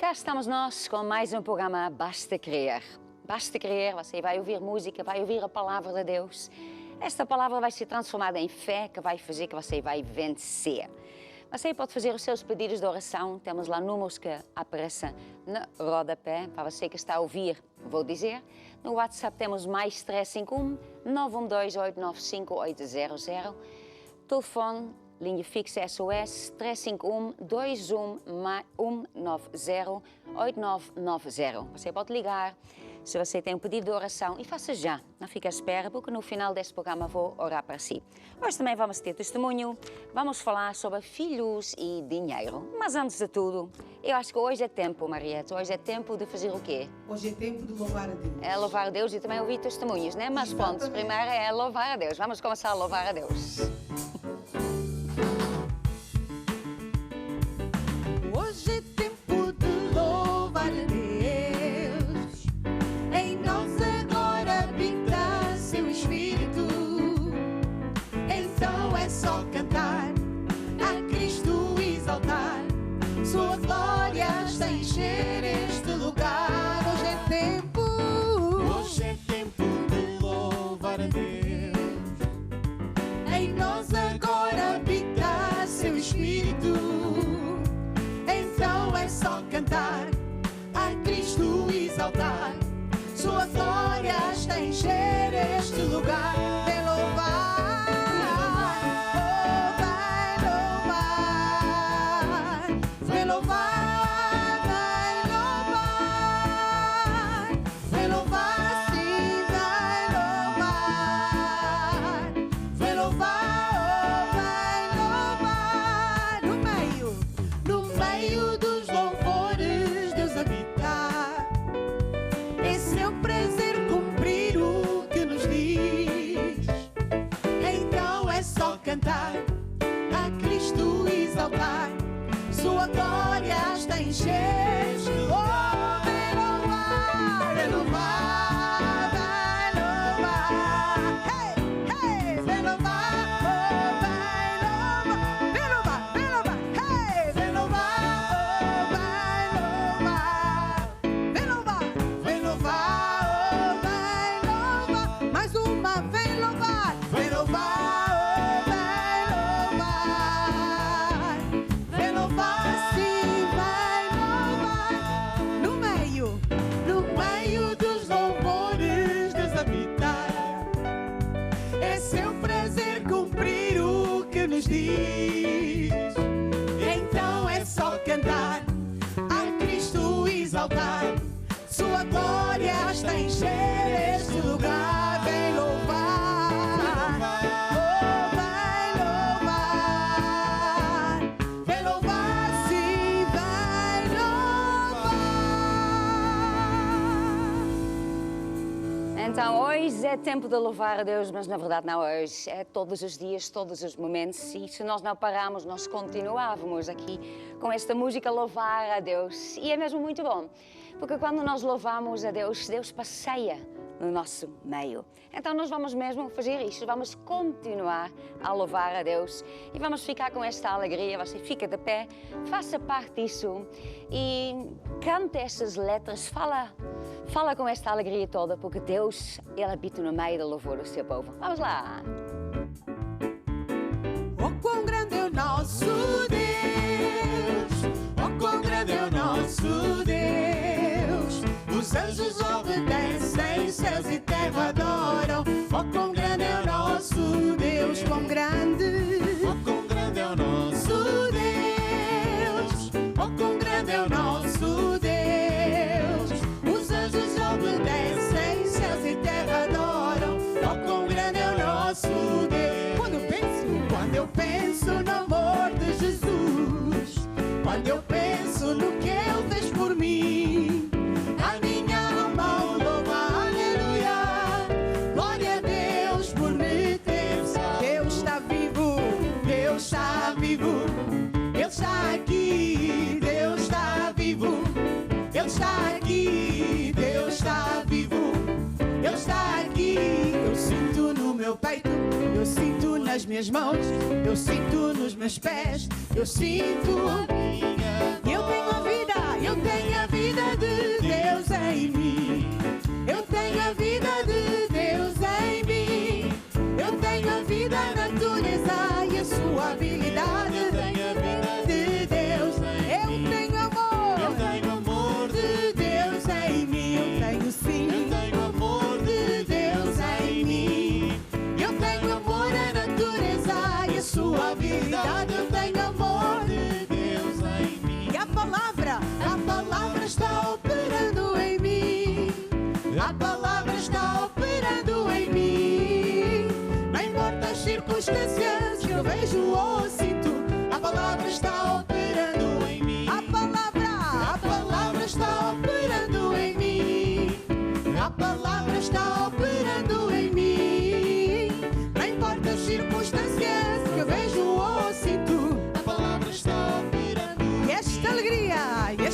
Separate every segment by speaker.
Speaker 1: cá estamos nós com mais um programa Basta Crer. Basta crer, você vai ouvir música, vai ouvir a palavra de Deus. Esta palavra vai ser transformada em fé, que vai fazer que você vai vencer. Você pode fazer os seus pedidos de oração, temos lá números que aparecem no rodapé, para você que está a ouvir, vou dizer. No WhatsApp temos mais 351 912 895 800. Telefone, linha fixa SOS 351 21 8990. Você pode ligar se você tem um pedido de oração e faça já. Não fique à espera, porque no final deste programa vou orar para si. Hoje também vamos ter testemunho, vamos falar sobre filhos e dinheiro. Mas antes de tudo, eu acho que hoje é tempo, Marieta, hoje é tempo de fazer o quê?
Speaker 2: Hoje é tempo de louvar a Deus.
Speaker 1: É louvar a Deus e também ouvir testemunhos, né? Mas pronto, primeiro é louvar a Deus. Vamos começar a louvar a Deus.
Speaker 2: Hoje é tempo de louvar a Deus. Em nós agora habita seu Espírito. Então é só cantar, a Cristo exaltar. Sua glória está a encher este lugar. Hoje é tempo de louvar a Deus. Em nós agora habita seu Espírito. Então é só cantar, a Cristo exaltar. Sua glória está a encher este lugar. Vem louvar, vai louvar, vem louvar, vai louvar, vem louvar, sim, vai louvar, vem louvar, vai louvar. No meio dos louvores, Deus habita. É seu prazer cumprir o que nos diz. Então é só cantar, a Cristo exaltar. Sua glória está a encher. Oh, vem louvar, vem louvar, vai louvar. Hey, hey, vem louvar, oh, vai louvar, vem louvar, vem louvar. Hey, vem louvar, oh, vai louvar, vem louvar, vem louvar, oh, vai louvar. Mais uma, vem louvar, vem louvar, oh, vai louvar, vem louvar, sim, vai louvar. No meio dos louvores, Deus habita. É seu prazer cumprir o que nos diz. Então é só cantar, a Cristo exaltar. Sua glória está a encher este lugar. Vem louvar, oh, vai louvar, vem louvar, sim, vai louvar.
Speaker 1: Então, hoje é tempo de louvar a Deus, mas na verdade não hoje. É todos os dias, todos os momentos. E se nós não pararmos, nós continuávamos aqui com esta música louvar a Deus. E é mesmo muito bom, porque quando nós louvamos a Deus, Deus passeia no nosso meio. Então nós vamos mesmo fazer isto, vamos continuar a louvar a Deus e vamos ficar com esta alegria. Você fica de pé, faça parte disso e cante estas letras, fala com esta alegria toda, porque Deus, Ele habita no meio do louvor do seu povo. Vamos lá!
Speaker 2: Oh, quão grande é o nosso Deus! Oh, quão grande é o nosso Deus! Os anjos obedecem, céus e terra adoram. Oh, quão grande é o nosso Deus! Quão grande! Oh, quão grande é o nosso Deus! Oh, quão grande é o nosso Deus! Os anjos obedecem, céus e terra adoram. Oh, quão grande é o nosso Deus! Quando eu penso no amor de Jesus, quando eu penso no que Ele fez por mim, a minha alma o louva, aleluia. Glória a Deus por me ter salvo. Deus está vivo, Deus está vivo, Ele está aqui, Deus está vivo, Ele está aqui, Deus está vivo, Ele está aqui. Eu sinto no meu peito, eu sinto nas minhas mãos, eu sinto nos meus pés, eu sinto. Eu tenho a vida, eu tenho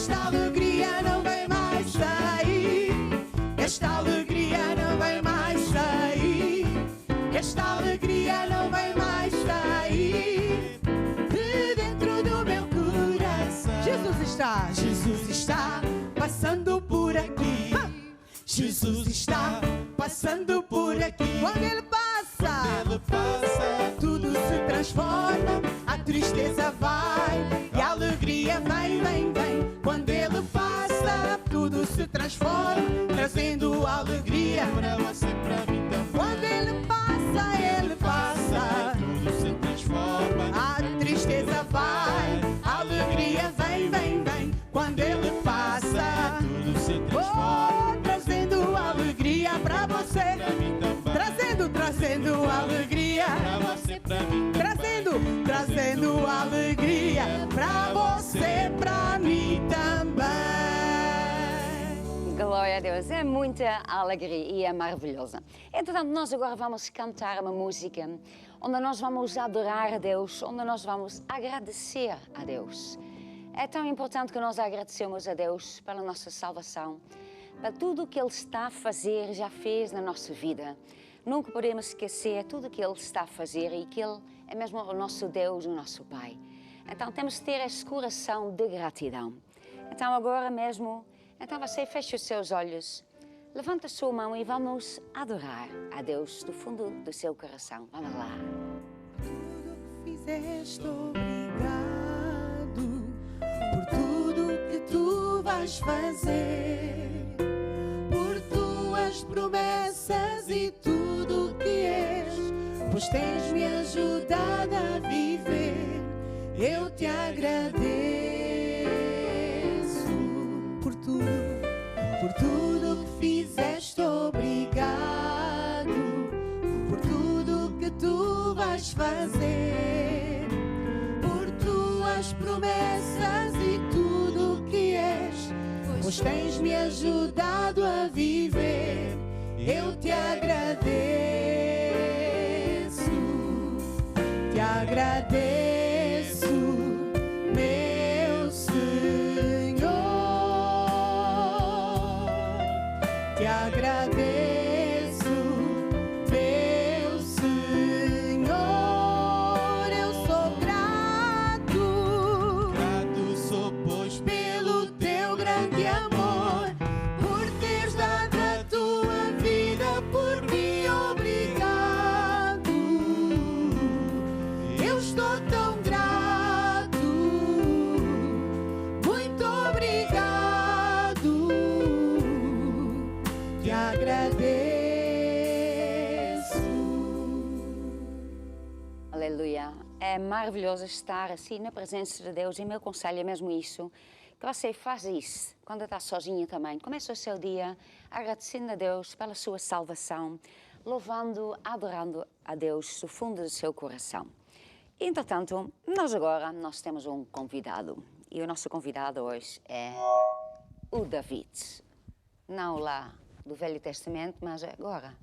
Speaker 2: esta alegria não vem mais sair. Esta alegria não vem mais sair. Esta alegria não vem mais sair de dentro do meu coração. Jesus está passando por aqui. Jesus está passando por aqui.
Speaker 3: Quando ele passa,
Speaker 2: tudo se transforma, a tristeza vai e a alegria vem, vem, vem. Quando ele passa, tudo se transforma, trazendo alegria para você, para mim também. Quando ele passa, tudo se transforma, a tristeza vai, a alegria vem, vem, vem. Quando ele passa, tudo se transforma, trazendo alegria para você, para mim também. Trazendo alegria para você, para mim também. Trazendo alegria para você, para mim também.
Speaker 1: Glória a Deus, é muita alegria e é maravilhosa. Entretanto, nós agora vamos cantar uma música onde nós vamos adorar a Deus, onde nós vamos agradecer a Deus. É tão importante que nós agradecemos a Deus pela nossa salvação, para tudo o que Ele está a fazer, já fez na nossa vida. Nunca podemos esquecer tudo o que Ele está a fazer e que Ele é mesmo o nosso Deus, o nosso Pai. Então temos que ter esse coração de gratidão. Então agora mesmo, você fecha os seus olhos, levanta a sua mão e vamos adorar a Deus do fundo do seu coração. Vamos lá.
Speaker 2: Tudo que fizeste, obrigado por tudo que tu vais fazer, por tuas promessas e tudo que és, pois tens me ajudado a viver. Eu te agradeço por tudo que fizeste, obrigado por tudo que tu vais fazer, por tuas promessas e tudo que és, pois tens me ajudado a viver. Eu te agradeço, meu Senhor, te agradeço, meu Senhor. Eu sou grato sou, pois, pelo teu grande amor, por teres dado a tua vida por mim, obrigado. Eu estou tão grato, muito obrigado, te agradeço.
Speaker 1: Aleluia. É maravilhoso estar assim na presença de Deus e meu conselho é mesmo isso, que você faz isso quando está sozinha também. Começa o seu dia agradecendo a Deus pela sua salvação, louvando, adorando a Deus do fundo do seu coração. Entretanto, nós temos um convidado e o nosso convidado hoje é o David. Não lá do Velho Testamento, mas agora,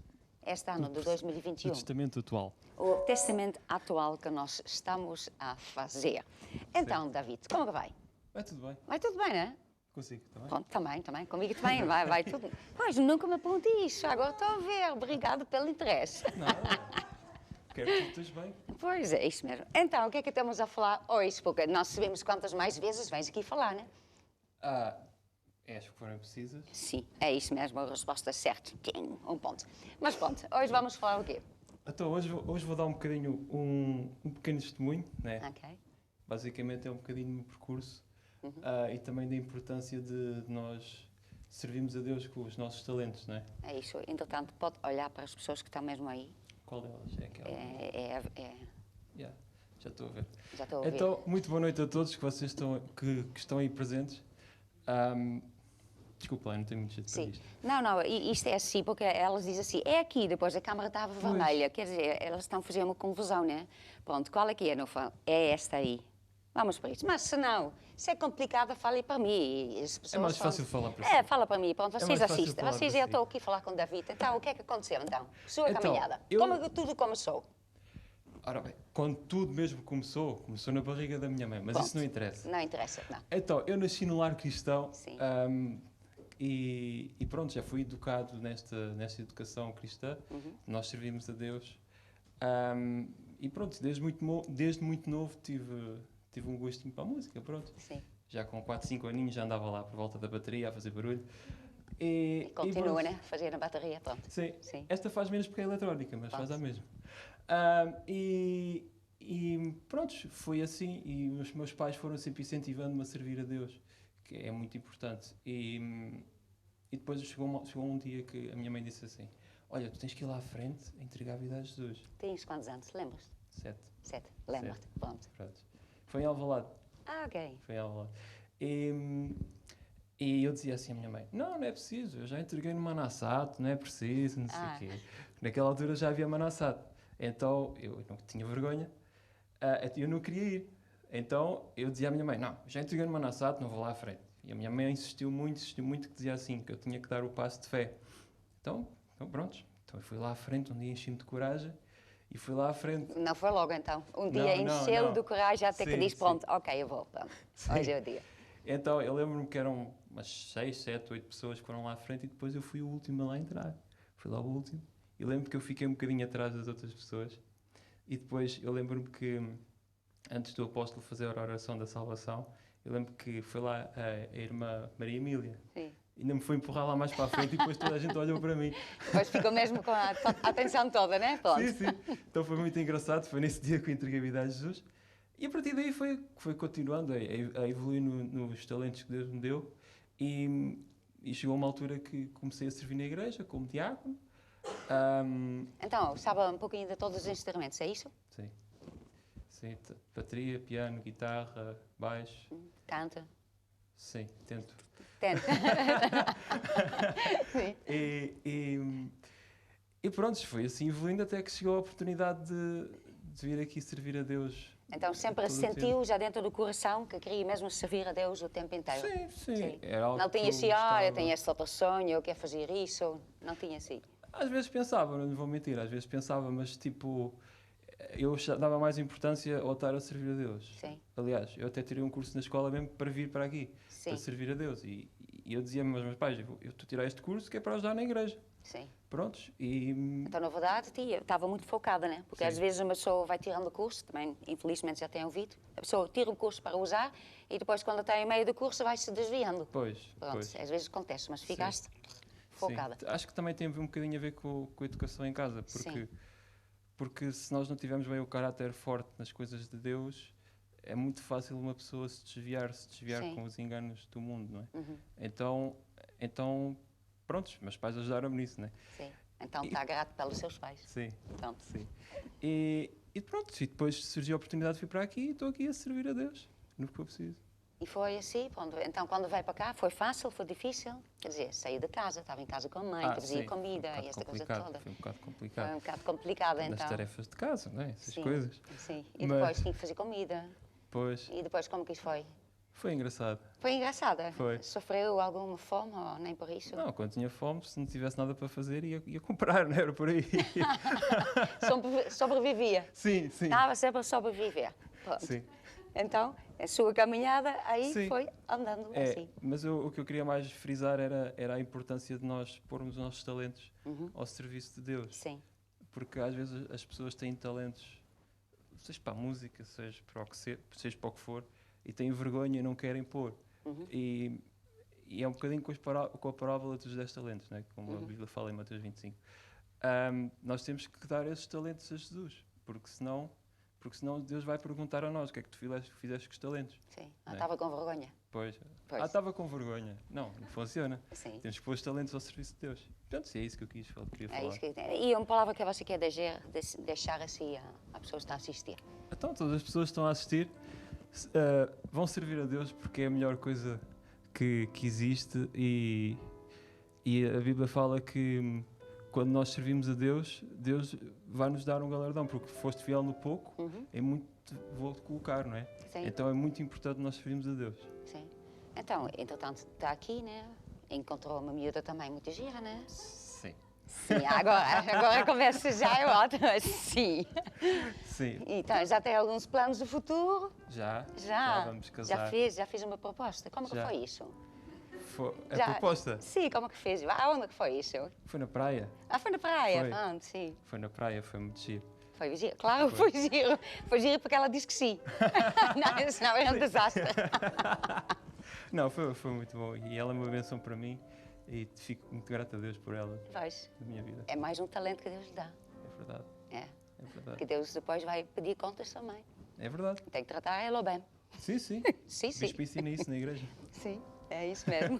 Speaker 1: este ano de 2021.
Speaker 4: Do Testamento atual.
Speaker 1: O testamento atual que nós estamos a fazer. Então, David, como que vai?
Speaker 4: Vai tudo bem.
Speaker 1: Vai tudo bem, não é?
Speaker 4: Consigo também.
Speaker 1: Pronto, também. Comigo também, vai tudo. Pois, nunca me perguntei isso, agora estou a ver. Obrigado pelo interesse.
Speaker 4: Não, quero que tu estejas bem.
Speaker 1: Pois é, isso mesmo. Então, o que é que estamos a falar hoje? Porque nós sabemos quantas mais vezes vens aqui falar, não é?
Speaker 4: Acho que foram precisas.
Speaker 1: Sim, é isso mesmo, a resposta certa. Um ponto. Mas pronto, hoje vamos falar o quê?
Speaker 4: Então, hoje vou dar um bocadinho, um pequeno testemunho, né?
Speaker 1: Ok.
Speaker 4: Basicamente é um bocadinho do meu percurso e também da importância de nós servirmos a Deus com os nossos talentos, né?
Speaker 1: É isso. Entretanto, pode olhar para as pessoas que estão mesmo aí.
Speaker 4: Qual delas? É aquela?
Speaker 1: Yeah,
Speaker 4: Já estou a ver.
Speaker 1: já estou a ouvir.
Speaker 4: Então, muito boa noite a todos que vocês que estão aí presentes. Desculpa lá, não tenho muito jeito para
Speaker 1: Sim.
Speaker 4: isto.
Speaker 1: Não, isto é assim, porque elas dizem assim, é aqui, depois a câmara estava vermelha, quer dizer, elas estão a fazer uma confusão, né? Pronto, qual é que é, não falo? É esta aí. Vamos para isso. Mas se não, se é complicado, fale para mim. As pessoas
Speaker 4: É mais
Speaker 1: falam...
Speaker 4: fácil falar para si.
Speaker 1: É, fala para mim, pronto, vocês
Speaker 4: mais fácil
Speaker 1: assistem.
Speaker 4: falar
Speaker 1: Vocês,
Speaker 4: para
Speaker 1: eu
Speaker 4: si.
Speaker 1: estou aqui a falar com o David. Então, o que é que aconteceu, então? Sua
Speaker 4: Então,
Speaker 1: caminhada. Como tudo começou?
Speaker 4: Ora bem, quando tudo mesmo começou na barriga da minha mãe, mas
Speaker 1: Pronto.
Speaker 4: isso não interessa.
Speaker 1: Não interessa, não.
Speaker 4: Então, eu nasci no lar cristão.
Speaker 1: Sim.
Speaker 4: E pronto, já fui educado nesta educação cristã. Nós servimos a Deus. E pronto, desde muito novo tive um gostinho para a música, pronto.
Speaker 1: Sim.
Speaker 4: Já com 4, 5 aninhos já andava lá por volta da bateria a fazer barulho.
Speaker 1: E continua,
Speaker 4: pronto.
Speaker 1: né? Fazer na bateria, pronto.
Speaker 4: Sim.
Speaker 1: Sim.
Speaker 4: Esta faz menos porque é eletrónica, mas faz a mesma. E pronto, foi assim. E os meus pais foram sempre incentivando-me a servir a Deus, que é muito importante. E depois chegou um dia que a minha mãe disse assim: olha, tu tens que ir lá à frente a entregar a vida a Jesus.
Speaker 1: Tens quantos anos? Lembras-te?
Speaker 4: 7.
Speaker 1: 7. Lembra-te. Pronto.
Speaker 4: Pronto. Foi em Alvalade.
Speaker 1: Ok.
Speaker 4: Foi em Alvalade. E eu dizia assim à minha mãe: não é preciso, eu já entreguei no Manassat, não é preciso, não sei o quê. Naquela altura já havia Manassat. Então eu não tinha vergonha, eu não queria ir. Então eu dizia à minha mãe: não, já entreguei no Manassat, não vou lá à frente. E a minha mãe insistiu muito que dizia assim, que eu tinha que dar o passo de fé. Então pronto. Então eu fui lá à frente, um dia enchi-me de coragem e fui lá à frente.
Speaker 1: Não foi logo então. Um dia encheu de coragem até que disse: pronto, ok, eu vou. Pronto. Hoje é o dia.
Speaker 4: Então eu lembro-me que eram umas 6, 7, 8 pessoas que foram lá à frente e depois eu fui o último a lá entrar. Fui lá o último. E lembro-me que eu fiquei um bocadinho atrás das outras pessoas. E depois eu lembro-me que, antes do apóstolo fazer a oração da salvação, eu lembro que foi lá a irmã Maria Emília.
Speaker 1: Sim.
Speaker 4: Ainda me foi empurrar lá mais para a frente e depois toda a gente olhou para mim.
Speaker 1: Depois ficou mesmo com a atenção toda, né? Pronto.
Speaker 4: Sim. Então foi muito engraçado. Foi nesse dia que eu entreguei a vida a Jesus. E a partir daí foi continuando a evoluir nos talentos que Deus me deu. E chegou uma altura que comecei a servir na igreja como diácono.
Speaker 1: Então, sabe um pouquinho de todos os instrumentos, é isso?
Speaker 4: Sim. Bateria, piano, guitarra, baixo.
Speaker 1: Canta.
Speaker 4: Sim, tento.
Speaker 1: Tenta. Sim.
Speaker 4: E pronto, foi assim evoluindo até que chegou a oportunidade de vir aqui servir a Deus.
Speaker 1: Então sempre sentiu já dentro do coração que queria mesmo servir a Deus o tempo inteiro?
Speaker 4: Sim. Era algo
Speaker 1: não tinha
Speaker 4: que
Speaker 1: assim, eu tenho este outro sonho, eu quero fazer isso. Não tinha assim?
Speaker 4: Às vezes pensava, não vou mentir, às vezes pensava, mas tipo, eu dava mais importância ao estar a servir a Deus.
Speaker 1: Sim.
Speaker 4: Aliás, eu até tirei um curso na escola mesmo para vir para aqui, para servir a Deus. E eu dizia-me aos meus pais: eu estou a tirar este curso que é para ajudar na igreja.
Speaker 1: Sim.
Speaker 4: Prontos.
Speaker 1: Então, na verdade, eu estava muito focada, né? Porque às vezes uma pessoa vai tirando o curso, também, infelizmente, já tem ouvido. A pessoa tira o curso para usar e depois, quando está em meio do curso, vai-se desviando.
Speaker 4: Pois.
Speaker 1: Às vezes acontece, mas ficaste focada.
Speaker 4: Sim. Acho que também tem um bocadinho a ver com a educação em casa, porque se nós não tivermos bem o caráter forte nas coisas de Deus, é muito fácil uma pessoa se desviar com os enganos do mundo, não é? Então, prontos, meus pais ajudaram-me nisso, não é?
Speaker 1: Sim. Então está grato pelos seus pais.
Speaker 4: Sim.
Speaker 1: Pronto.
Speaker 4: Sim. E pronto, e depois surgiu a oportunidade de vir para aqui e estou aqui a servir a Deus, no que for preciso.
Speaker 1: E foi assim, pronto. Então quando veio para cá, foi fácil, foi difícil? Quer dizer, saí de casa, estava em casa com a mãe, trazia comida e esta coisa toda.
Speaker 4: Foi um bocado complicado.
Speaker 1: Foi um bocado complicado, então.
Speaker 4: Das tarefas de casa, não é? Essas coisas.
Speaker 1: Sim, e depois tinha que fazer comida.
Speaker 4: Pois.
Speaker 1: E depois como que isso foi?
Speaker 4: Foi engraçado.
Speaker 1: Foi engraçada?
Speaker 4: Foi.
Speaker 1: Sofreu alguma fome ou nem por isso?
Speaker 4: Não, quando tinha fome, se não tivesse nada para fazer, ia comprar, não era por aí.
Speaker 1: Sobrevivia?
Speaker 4: Sim.
Speaker 1: Estava sempre a sobreviver. Pronto.
Speaker 4: Sim.
Speaker 1: Então, a sua caminhada aí foi andando assim.
Speaker 4: Mas o que eu queria mais frisar era a importância de nós pormos os nossos talentos ao serviço de Deus.
Speaker 1: Sim.
Speaker 4: Porque às vezes as pessoas têm talentos, seja para a música, seja para o que for, e têm vergonha e não querem pôr. E é um bocadinho com a parábola dos 10 talentos, né? Como a Bíblia fala em Mateus 25. Nós temos que dar esses talentos a Jesus, porque senão Deus vai perguntar a nós: o que é que tu fizeste com os talentos?
Speaker 1: Sim. Estava com vergonha.
Speaker 4: Pois. Estava com vergonha. Não funciona.
Speaker 1: Sim.
Speaker 4: Temos que pôr os talentos ao serviço de Deus. Portanto, é isso que eu queria falar.
Speaker 1: É isso que... E uma palavra que você quer deixar assim a pessoa que está a assistir?
Speaker 4: Então, todas as pessoas que estão a assistir vão servir a Deus, porque é a melhor coisa que existe, e a Bíblia fala que quando nós servimos a Deus, Deus vai nos dar um galardão, porque foste fiel no pouco, é muito vou-te colocar, não é?
Speaker 1: Sim.
Speaker 4: Então é muito importante nós servirmos a Deus.
Speaker 1: Sim. Então, entretanto, está aqui, né? Encontrou uma miúda também muito gira, né?
Speaker 4: Sim.
Speaker 1: Sim, agora a conversa já é ótima, sim.
Speaker 4: Sim.
Speaker 1: Então, já tem alguns planos do futuro?
Speaker 4: Já vamos casar.
Speaker 1: Já fez uma proposta. Como que
Speaker 4: Já.
Speaker 1: foi isso?
Speaker 4: A proposta?
Speaker 1: Sim, como que fez? Aonde que foi isso?
Speaker 4: Foi na praia.
Speaker 1: Foi na praia,
Speaker 4: Foi.
Speaker 1: pronto, sim.
Speaker 4: Foi na praia, foi muito giro.
Speaker 1: Foi giro, claro, foi giro. Foi giro porque ela disse que sim. Não, senão era um desastre.
Speaker 4: Não, foi muito bom. E ela é uma benção para mim e fico muito grato a Deus por ela,
Speaker 1: Pois,
Speaker 4: na minha vida.
Speaker 1: é mais um talento que Deus lhe dá.
Speaker 4: É verdade.
Speaker 1: É.
Speaker 4: É verdade.
Speaker 1: Que Deus depois vai pedir contas também.
Speaker 4: É verdade.
Speaker 1: Tem que tratar ela bem.
Speaker 4: Sim, sim.
Speaker 1: Sim,
Speaker 4: O
Speaker 1: sim.
Speaker 4: bispo ensina isso na igreja.
Speaker 1: Sim, é isso mesmo.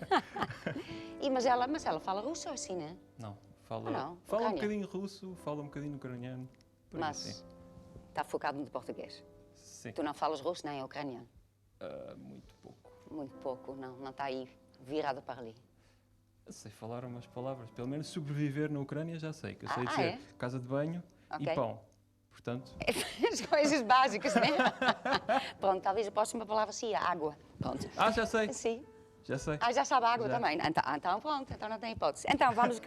Speaker 1: Mas ela fala russo assim, né?
Speaker 4: Não, fala,
Speaker 1: Não,
Speaker 4: fala um
Speaker 1: ucrânia.
Speaker 4: bocadinho russo, fala um bocadinho ucraniano. Por aí
Speaker 1: Mas
Speaker 4: assim.
Speaker 1: está focado no português.
Speaker 4: Sim.
Speaker 1: Tu não falas russo nem ucraniano?
Speaker 4: Muito pouco.
Speaker 1: Muito pouco, não está aí virado para ali.
Speaker 4: Eu sei falar umas palavras. Pelo menos sobreviver na Ucrânia já sei. Que eu sei
Speaker 1: Ah,
Speaker 4: dizer
Speaker 1: é?
Speaker 4: casa de banho
Speaker 1: Ok.
Speaker 4: e pão. Portanto,
Speaker 1: As coisas básicas, né? Pronto, talvez a próxima palavra seja água. Pronto.
Speaker 4: já sei.
Speaker 1: Sim.
Speaker 4: Já sei.
Speaker 1: Já sabe a água
Speaker 4: Já.
Speaker 1: também. Então pronto, então não tem hipótese. Então vamos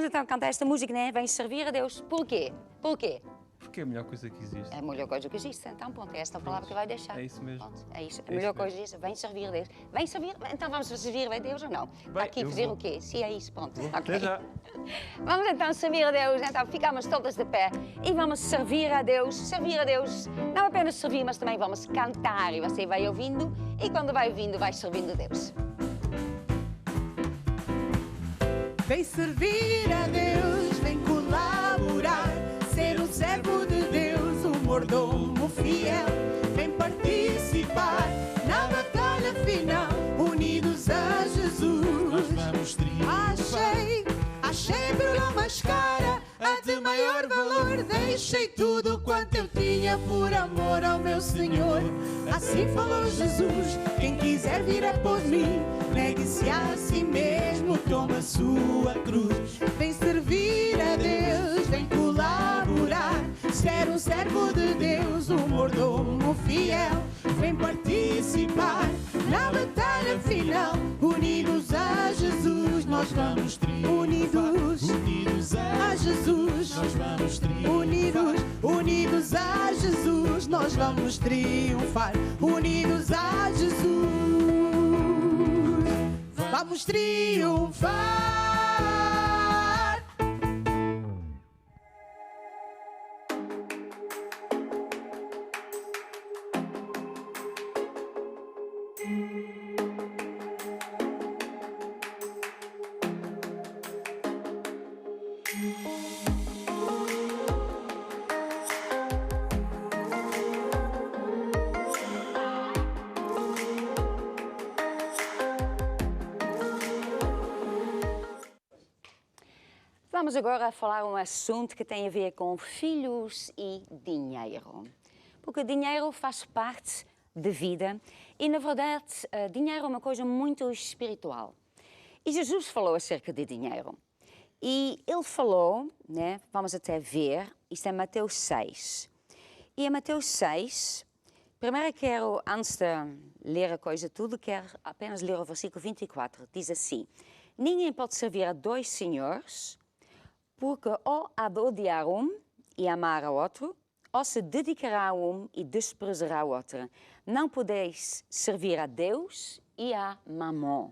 Speaker 1: então cantar esta música, né? Vem servir a Deus. Porquê? Porquê?
Speaker 4: Porque é a melhor coisa que existe.
Speaker 1: É a melhor coisa que existe. Então pronto, é esta palavra que vai deixar.
Speaker 4: É isso mesmo.
Speaker 1: Pronto, é isso. A
Speaker 4: É
Speaker 1: melhor
Speaker 4: isso
Speaker 1: coisa disso, vem servir a Deus. Vem servir, então vamos servir a Deus ou não? Está aqui
Speaker 4: eu
Speaker 1: fazer
Speaker 4: vou.
Speaker 1: o quê? Se é isso, pronto.
Speaker 4: Vou.
Speaker 1: Ok.
Speaker 4: Até já.
Speaker 1: Vamos então servir a Deus, então ficamos todas de pé e vamos servir a Deus, não apenas servir, mas também vamos cantar e você vai ouvindo e quando vai ouvindo vai servindo a Deus.
Speaker 2: Vem servir a Deus, vem colaborar, ser um servo de Deus, um mordomo fiel. Vem participar na batalha final, unidos a Jesus.
Speaker 3: Nós vamos triunfar.
Speaker 2: Achei por mais cara, a de maior valor. Deixei tudo quanto eu tinha por amor ao meu Senhor. Assim falou Jesus, quem quiser vir após mim, negue-se a si mesmo, toma a sua cruz. Vem servir a Deus, vem colaborar, ser um servo de Deus, um mordomo fiel. Vem participar na batalha final, unidos a Jesus, nós vamos unidos a Jesus,
Speaker 3: Nós vamos triunfar.
Speaker 2: unidos a Jesus, nós vamos triunfar, unidos a Jesus, vamos triunfar.
Speaker 1: Vamos agora falar um assunto que tem a ver com filhos e dinheiro. Porque dinheiro faz parte da vida e, na verdade, dinheiro é uma coisa muito espiritual. E Jesus falou acerca de dinheiro. E ele falou, né, vamos até ver, isto é Mateus 6. E em Mateus 6, primeiro quero, antes de ler a coisa tudo, quero apenas ler o versículo 24. Diz assim: ninguém pode servir a dois senhores, porque ou há de odiar um e amar ao outro, ou se dedicará a um e desprezará o outro. Não podeis servir a Deus e a Mamon.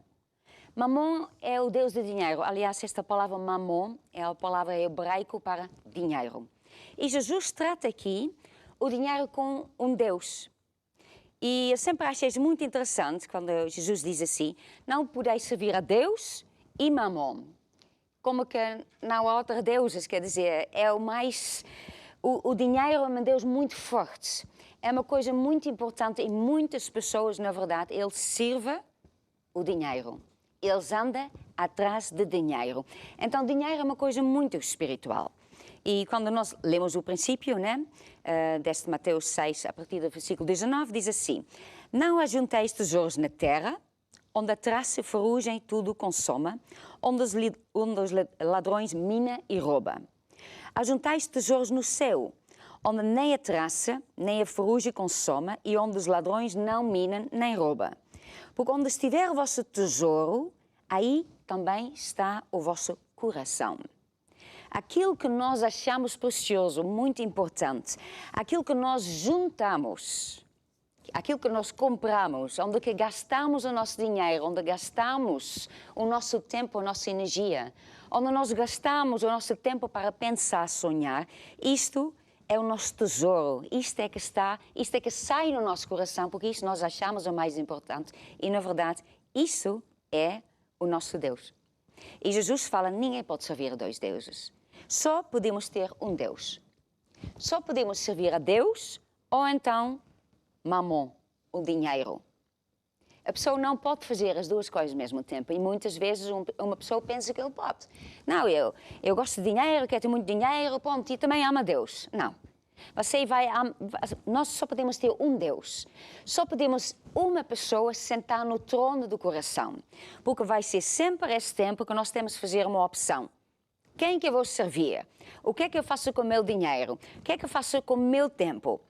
Speaker 1: Mamon é o Deus do dinheiro. Aliás, esta palavra Mamon é a palavra hebraica para dinheiro. E Jesus trata aqui o dinheiro com um Deus. E eu sempre achei isso muito interessante quando Jesus diz assim: não podeis servir a Deus e Mamon. Como que não há outros deuses, quer dizer, é o mais... O dinheiro é um Deus muito forte. É uma coisa muito importante e muitas pessoas, na verdade, eles servem o dinheiro. Eles andam atrás de dinheiro. Então, dinheiro é uma coisa muito espiritual. E quando nós lemos o princípio, né, deste Mateus 6, a partir do versículo 19, diz assim: não ajunteis tesouros na terra, onde a traça e ferrugem tudo consoma, onde os ladrões mina e rouba. Ajuntais tesouros no céu, onde nem a traça, nem a ferrugem consoma, e onde os ladrões não minam nem roubam. Porque onde estiver o vosso tesouro, aí também está o vosso coração. aquilo que nós achamos precioso, muito importante, aquilo que nós juntamos, aquilo que nós compramos, onde que gastamos o nosso dinheiro, onde gastamos o nosso tempo, a nossa energia, onde nós gastamos o nosso tempo para pensar, sonhar, isto é o nosso tesouro, isto é que sai no nosso coração, porque isso nós achamos o mais importante e, na verdade, isso é o nosso Deus. E Jesus fala, ninguém pode servir a dois deuses. Só podemos ter um Deus. Só podemos servir a Deus ou então Mamon, o dinheiro. A pessoa não pode fazer as duas coisas ao mesmo tempo e muitas vezes uma pessoa pensa que ele pode. Não, eu gosto de dinheiro, quero ter muito dinheiro, ponto, e também amo a Deus. Não. Nós só podemos ter um Deus. Só podemos uma pessoa sentar no trono do coração. Porque vai ser sempre esse tempo que nós temos de fazer uma opção. Quem que eu vou servir? O que é que eu faço com o meu dinheiro? O que é que eu faço com o meu tempo?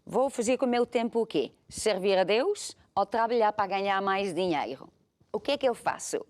Speaker 1: Vou fazer com o meu tempo o quê? Servir a Deus ou trabalhar para ganhar mais dinheiro? O que é que eu faço?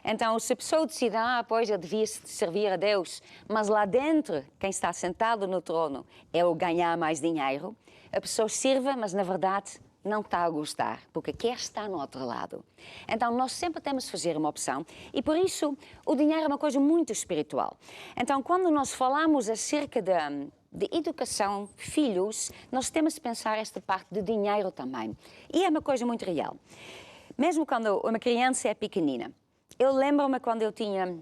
Speaker 1: Então, se a pessoa decide, pois eu devia servir a Deus, mas lá dentro, quem está sentado no trono é o ganhar mais dinheiro, a pessoa sirva, mas na verdade não está a gostar, porque quer estar no outro lado. Então, nós sempre temos de fazer uma opção e, por isso, o dinheiro é uma coisa muito espiritual. Então, quando nós falamos acerca de educação, filhos, nós temos de pensar esta parte de dinheiro também. E é uma coisa muito real. Mesmo quando uma criança é pequenina, eu lembro-me quando eu tinha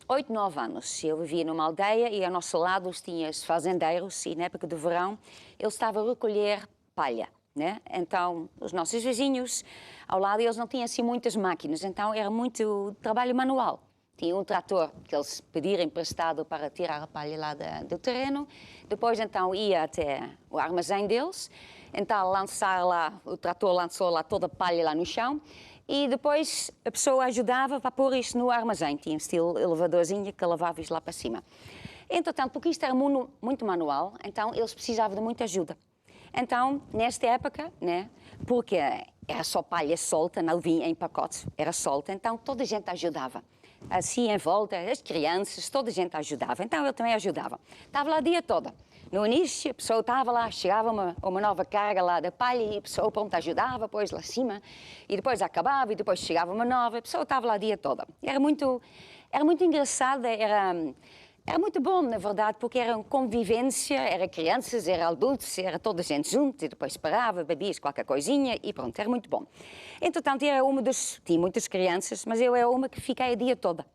Speaker 1: 8, 9 anos. Eu vivia numa aldeia e ao nosso lado tinha os fazendeiros e na época do verão eles estavam a recolher palha, né? Então os nossos vizinhos ao lado eles não tinham assim muitas máquinas, então era muito trabalho manual. Tinha um trator que eles pediram emprestado para tirar a palha lá do terreno. Depois então ia até o armazém deles, então o trator lançou lá toda a palha lá no chão. E depois a pessoa ajudava para pôr isto no armazém. Tinha um estilo elevadorzinho que levava isto lá para cima. Entretanto, porque isto era muito manual, então eles precisavam de muita ajuda. Então, nesta época, né, porque era só palha solta, não vinha em pacotes, era solta, então toda a gente ajudava. Assim em volta, as crianças, toda a gente ajudava. Então eu também ajudava. Estava lá o dia todo. No início, a pessoa estava lá, chegava uma nova carga lá da palha e a pessoa pronto ajudava, depois lá cima, e depois acabava e depois chegava uma nova, a pessoa estava lá o dia todo. Era muito engraçado, era muito bom, na verdade, porque era convivência, era crianças, era adultos, era toda a gente junto, e depois parava, bebia qualquer coisinha e pronto, era muito bom. Entretanto, tinha muitas crianças, mas eu era uma que fiquei o dia todo.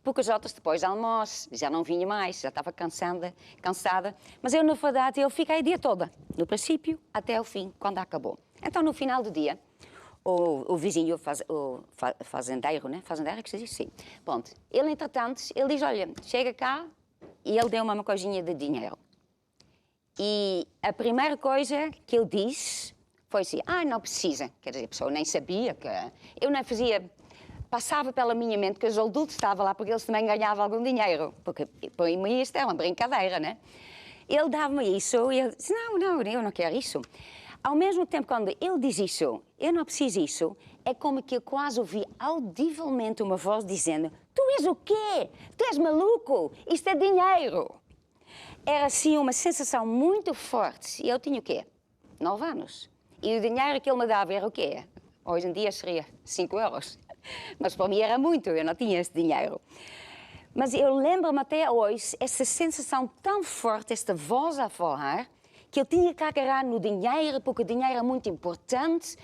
Speaker 1: Porque os outros depois do almoço já não vinha mais, já estava cansada. Mas eu, na verdade, eu fiquei o dia todo, no princípio até o fim, quando acabou. Então, no final do dia, o vizinho, o fazendeiro, né? Fazendeiro que se diz, sim. Pronto, ele, entretanto, ele diz, olha, chega cá, e ele deu-me uma coisinha de dinheiro. E a primeira coisa que ele disse foi assim, não precisa. Quer dizer, a pessoa nem sabia que... Eu nem fazia... Passava pela minha mente que os adultos estavam lá porque eles também ganhavam algum dinheiro. Porque para mim isto é uma brincadeira, né? Ele dava-me isso e eu disse, não, eu não quero isso. Ao mesmo tempo, quando ele diz isso, eu não preciso isso, é como que eu quase ouvi audivelmente uma voz dizendo, tu és o quê? Tu és maluco? Isto é dinheiro. Era assim uma sensação muito forte. E eu tinha o quê? 9 anos. E o dinheiro que ele me dava era o quê? Hoje em dia seria 5 euros. Mas para mim era muito, eu não tinha esse dinheiro. Mas eu lembro-me até hoje essa sensação tão forte, esta voz a falar, que eu tinha que agarrar no dinheiro, porque o dinheiro é muito importante.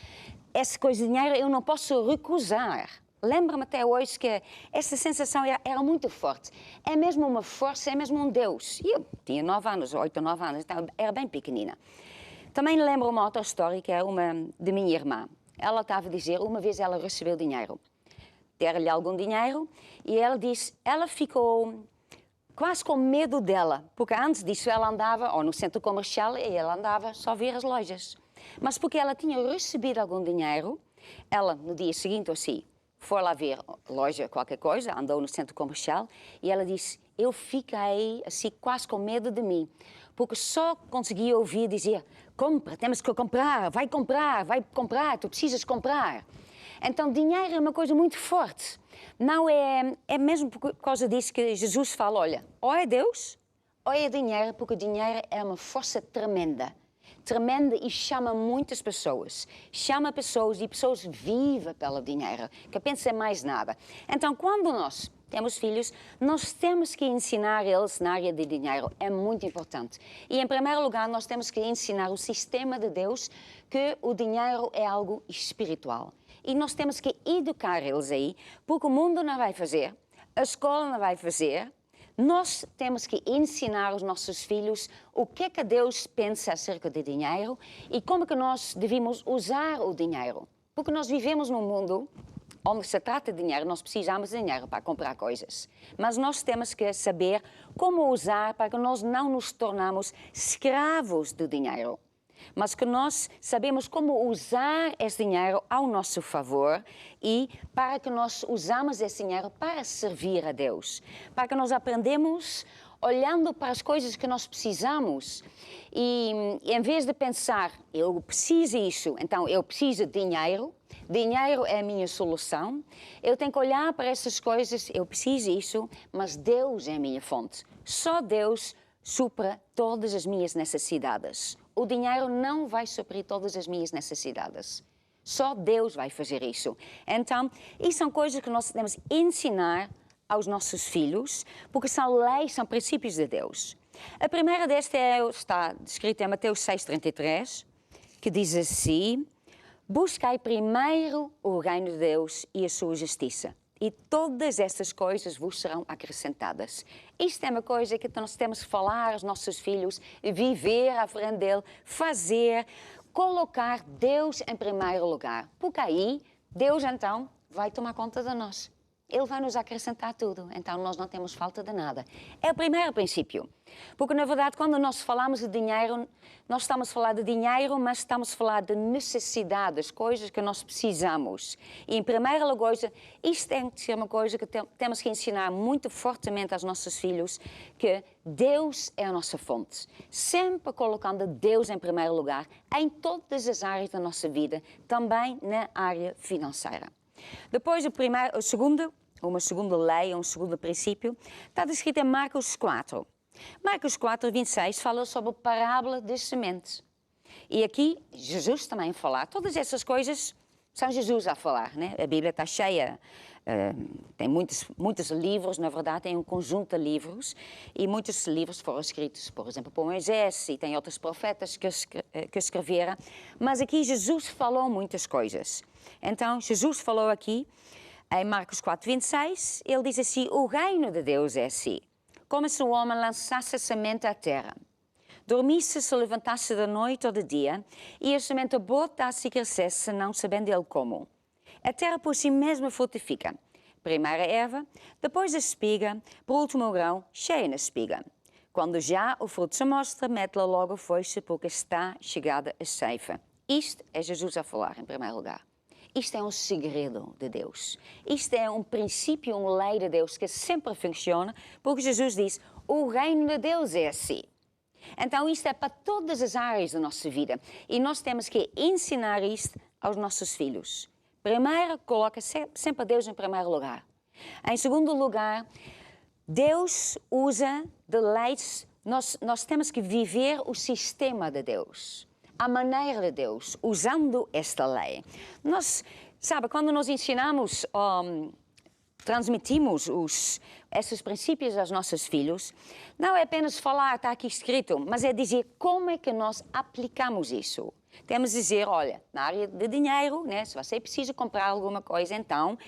Speaker 1: Essa coisa de dinheiro eu não posso recusar. Lembro-me até hoje que essa sensação era muito forte. É mesmo uma força, é mesmo um Deus. E eu tinha 9 anos, 8 ou 9 anos, então era bem pequenina. Também lembro uma outra história, que é uma de minha irmã. Ela estava a dizer, uma vez ela recebeu dinheiro. Deram-lhe algum dinheiro e ela disse, ela ficou quase com medo dela, porque antes disso ela andava, ou no centro comercial, e ela andava só a ver as lojas. Mas porque ela tinha recebido algum dinheiro, ela no dia seguinte ou assim, foi lá ver loja, qualquer coisa, andou no centro comercial e ela disse, eu fiquei assim quase com medo de mim, porque só conseguia ouvir dizer, compra, temos que comprar, vai comprar, tu precisas comprar. Então, dinheiro é uma coisa muito forte. Não é mesmo por causa disso que Jesus fala, olha, ou é Deus, ou é dinheiro, porque o dinheiro é uma força tremenda. Tremenda e chama muitas pessoas. Chama pessoas e pessoas vivem pelo dinheiro, que pensam mais nada. Então, quando nós temos filhos, nós temos que ensinar eles na área de dinheiro. É muito importante. E, em primeiro lugar, nós temos que ensinar o sistema de Deus que o dinheiro é algo espiritual. E nós temos que educar eles aí, porque o mundo não vai fazer, a escola não vai fazer. Nós temos que ensinar os nossos filhos o que é que Deus pensa acerca de dinheiro e como é que nós devemos usar o dinheiro. Porque nós vivemos num mundo onde se trata de dinheiro, nós precisamos de dinheiro para comprar coisas. Mas nós temos que saber como usar para que nós não nos tornamos escravos do dinheiro. Mas que nós sabemos como usar esse dinheiro ao nosso favor e para que nós usamos esse dinheiro para servir a Deus. Para que nós aprendemos olhando para as coisas que nós precisamos e em vez de pensar, eu preciso disso, então eu preciso de dinheiro, dinheiro é a minha solução, eu tenho que olhar para essas coisas, eu preciso disso, mas Deus é a minha fonte. Só Deus supra todas as minhas necessidades. O dinheiro não vai suprir todas as minhas necessidades. Só Deus vai fazer isso. Então, isso são coisas que nós temos que ensinar aos nossos filhos, porque são leis, são princípios de Deus. A primeira desta está descrita em Mateus 6,33, que diz assim: buscai primeiro o reino de Deus e a sua justiça, e todas essas coisas vos serão acrescentadas. Isto é uma coisa que nós temos que falar aos nossos filhos, viver à frente dele, fazer, colocar Deus em primeiro lugar. Porque aí, Deus então vai tomar conta de nós. Ele vai nos acrescentar tudo, então nós não temos falta de nada. É o primeiro princípio. Porque, na verdade, quando nós falamos de dinheiro, nós estamos a falar de dinheiro, mas estamos a falar de necessidades, coisas que nós precisamos. E, em primeira lugar, isto tem que ser uma coisa que temos que ensinar muito fortemente aos nossos filhos, que Deus é a nossa fonte. Sempre colocando Deus em primeiro lugar, em todas as áreas da nossa vida, também na área financeira. Depois, uma segunda lei, um segundo princípio, está descrito em Marcos 4. Marcos 4, 26, fala sobre a parábola das sementes. E aqui, Jesus também a falar. Todas essas coisas são Jesus a falar, né? A Bíblia está cheia, tem muitos livros, na verdade, tem um conjunto de livros, e muitos livros foram escritos, por exemplo, por Moisés, e tem outros profetas que escreveram. Mas aqui Jesus falou muitas coisas. Então, Jesus falou aqui, em Marcos 4, 26, ele diz assim: o reino de Deus é assim, como se o homem lançasse a semente à terra, dormisse, se levantasse de noite ou de dia, e a semente brotasse e crescesse, não sabendo ele como. A terra por si mesma frutifica. Primeiro a erva, depois a espiga, por último o grão, cheia na espiga. Quando já o fruto se mostra, mete-la logo a foice, porque está chegada a ceifa. Isto é Jesus a falar, em primeiro lugar. Isto é um segredo de Deus. Isto é um princípio, uma lei de Deus que sempre funciona, porque Jesus disse: o reino de Deus é assim. Então isto é para todas as áreas da nossa vida e nós temos que ensinar isto aos nossos filhos. Primeiro, coloca sempre Deus em primeiro lugar. Em segundo lugar, Deus usa de leis, nós temos que viver o sistema de Deus. A maneira de Deus, usando esta lei. Sabe, quando nós ensinamos, transmitimos esses princípios aos nossos filhos, não é apenas falar, está aqui escrito, mas é dizer como é que nós aplicamos isso. Temos de dizer, olha, na área de dinheiro, né, se você precisa comprar alguma coisa, então,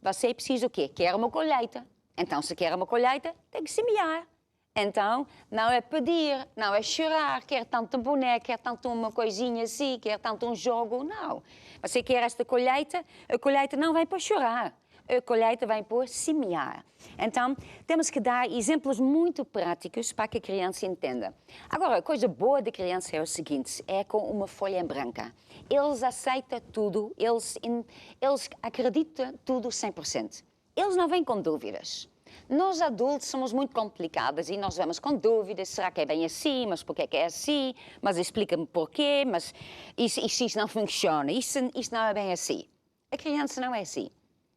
Speaker 1: você precisa o quê? Quer uma colheita. Então, se quer uma colheita, tem que semear. Então, não é pedir, não é chorar, quer tanto um boneco, quer tanto uma coisinha assim, quer tanto um jogo, não. Você quer esta colheita, a colheita não vem para chorar, a colheita vem para semear. Então, temos que dar exemplos muito práticos para que a criança entenda. Agora, a coisa boa da criança é o seguinte, é com uma folha em branca. Eles aceitam tudo, eles acreditam tudo 100%. Eles não vêm com dúvidas. Nós adultos somos muito complicados e nós vamos com dúvidas, será que é bem assim, mas porquê que é assim, mas explica-me porquê, mas isso não funciona, isso não é bem assim. A criança não é assim,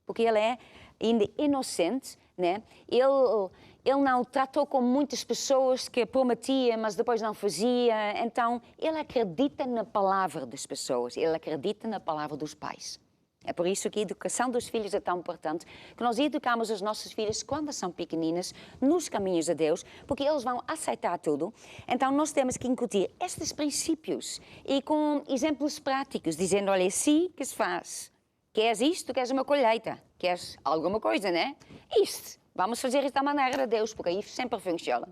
Speaker 1: porque ele é ainda inocente, né? Ele não tratou com muitas pessoas que prometia, mas depois não fazia. Então, ele acredita na palavra das pessoas, ele acredita na palavra dos pais. É por isso que a educação dos filhos é tão importante, que nós educamos os nossos filhos quando são pequeninas nos caminhos de Deus, porque eles vão aceitar tudo. Então nós temos que incutir estes princípios e com exemplos práticos, dizendo, olha, assim que se faz. Queres isto? Queres uma colheita? Queres alguma coisa, né? Isto. Vamos fazer isto da maneira de Deus, porque aí sempre funciona.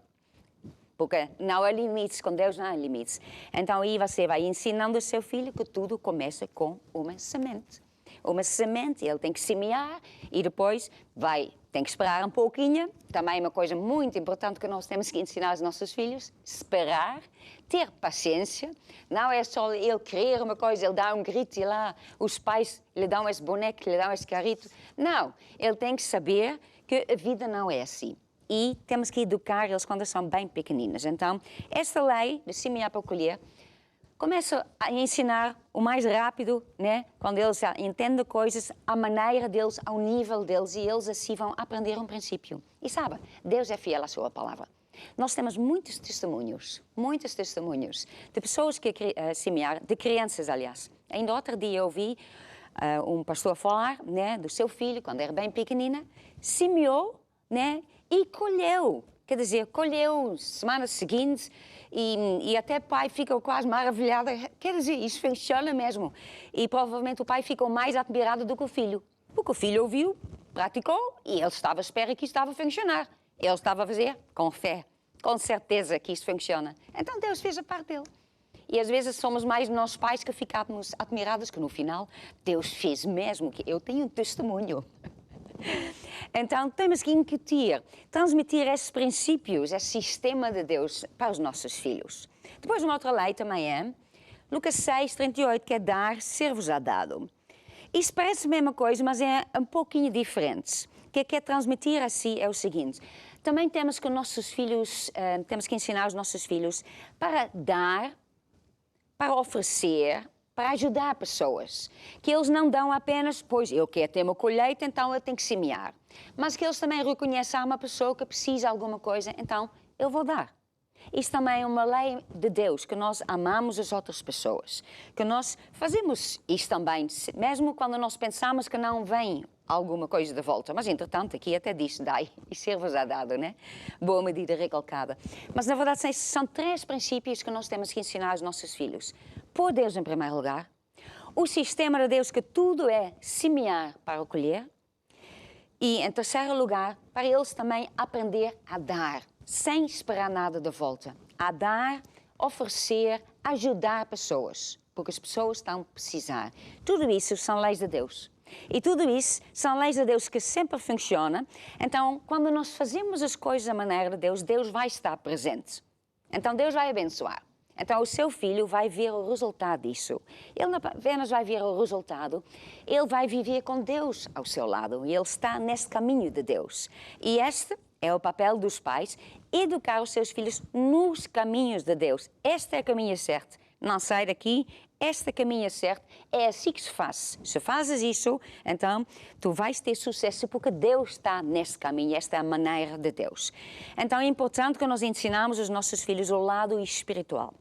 Speaker 1: Porque não há limites, com Deus não há limites. Então aí você vai ensinando o seu filho que tudo começa com uma semente. Uma semente, ele tem que semear e depois tem que esperar um pouquinho. Também uma coisa muito importante que nós temos que ensinar aos nossos filhos, esperar, ter paciência. Não é só ele querer uma coisa, ele dá um grito e lá os pais lhe dão esse boneco, lhe dão esse carrito. Não, ele tem que saber que a vida não é assim. E temos que educar eles quando são bem pequeninos. Então, esta lei de semear para colher, começa a ensinar o mais rápido, né? Quando eles entendem coisas, a maneira deles, ao nível deles, e eles assim vão aprender um princípio. E sabe, Deus é fiel à sua palavra. Nós temos muitos testemunhos de pessoas que semearam, de crianças, aliás. Ainda outro dia eu ouvi um pastor falar, né, do seu filho, quando era bem pequenina, semeou, né, e colheu. Quer dizer, colheu semanas seguintes e até o pai ficou quase maravilhado. Quer dizer, isso funciona mesmo. E provavelmente o pai ficou mais admirado do que o filho. Porque o filho ouviu, praticou e ele estava à espera que isso estava a funcionar. Ele estava a fazer com fé, com certeza que isso funciona. Então Deus fez a parte dele. E às vezes somos mais nós pais que ficamos admirados que no final Deus fez mesmo, que eu tenho um testemunho. Então, temos que incutir, transmitir esses princípios, esse sistema de Deus para os nossos filhos. Depois, uma outra lei também é Lucas 6:38, que é dar, ser-vos-á dado. Isso parece a mesma coisa, mas é um pouquinho diferente. O que quer transmitir assim é o seguinte. Também temos que temos que ensinar os nossos filhos para dar, para oferecer, para ajudar pessoas. Que eles não dão apenas, pois eu quero ter uma colheita, então eu tenho que semear. Mas que eles também reconheçam uma pessoa que precisa de alguma coisa, então eu vou dar. Isso também é uma lei de Deus, que nós amamos as outras pessoas. Que nós fazemos isso também, mesmo quando nós pensamos que não vem alguma coisa de volta. Mas, entretanto, aqui até diz, dai e ser-vos-á dado, né? Boa medida recalcada. Mas, na verdade, são 3 princípios que nós temos que ensinar aos nossos filhos. Pôr Deus em primeiro lugar, o sistema de Deus que tudo é semear para colher, e em terceiro lugar, para eles também aprender a dar, sem esperar nada de volta. A dar, oferecer, ajudar pessoas, porque as pessoas estão a precisar. Tudo isso são leis de Deus. E tudo isso são leis de Deus que sempre funcionam. Então, quando nós fazemos as coisas da maneira de Deus, Deus vai estar presente. Então, Deus vai abençoar. Então, o seu filho vai ver o resultado disso. Ele não apenas vai ver o resultado, ele vai viver com Deus ao seu lado. E ele está nesse caminho de Deus. E este é o papel dos pais, educar os seus filhos nos caminhos de Deus. Este é o caminho certo. Não sai daqui, este caminho é certo. É assim que se faz. Se fazes isso, então tu vais ter sucesso porque Deus está nesse caminho. Esta é a maneira de Deus. Então é importante que nós ensinamos os nossos filhos o lado espiritual.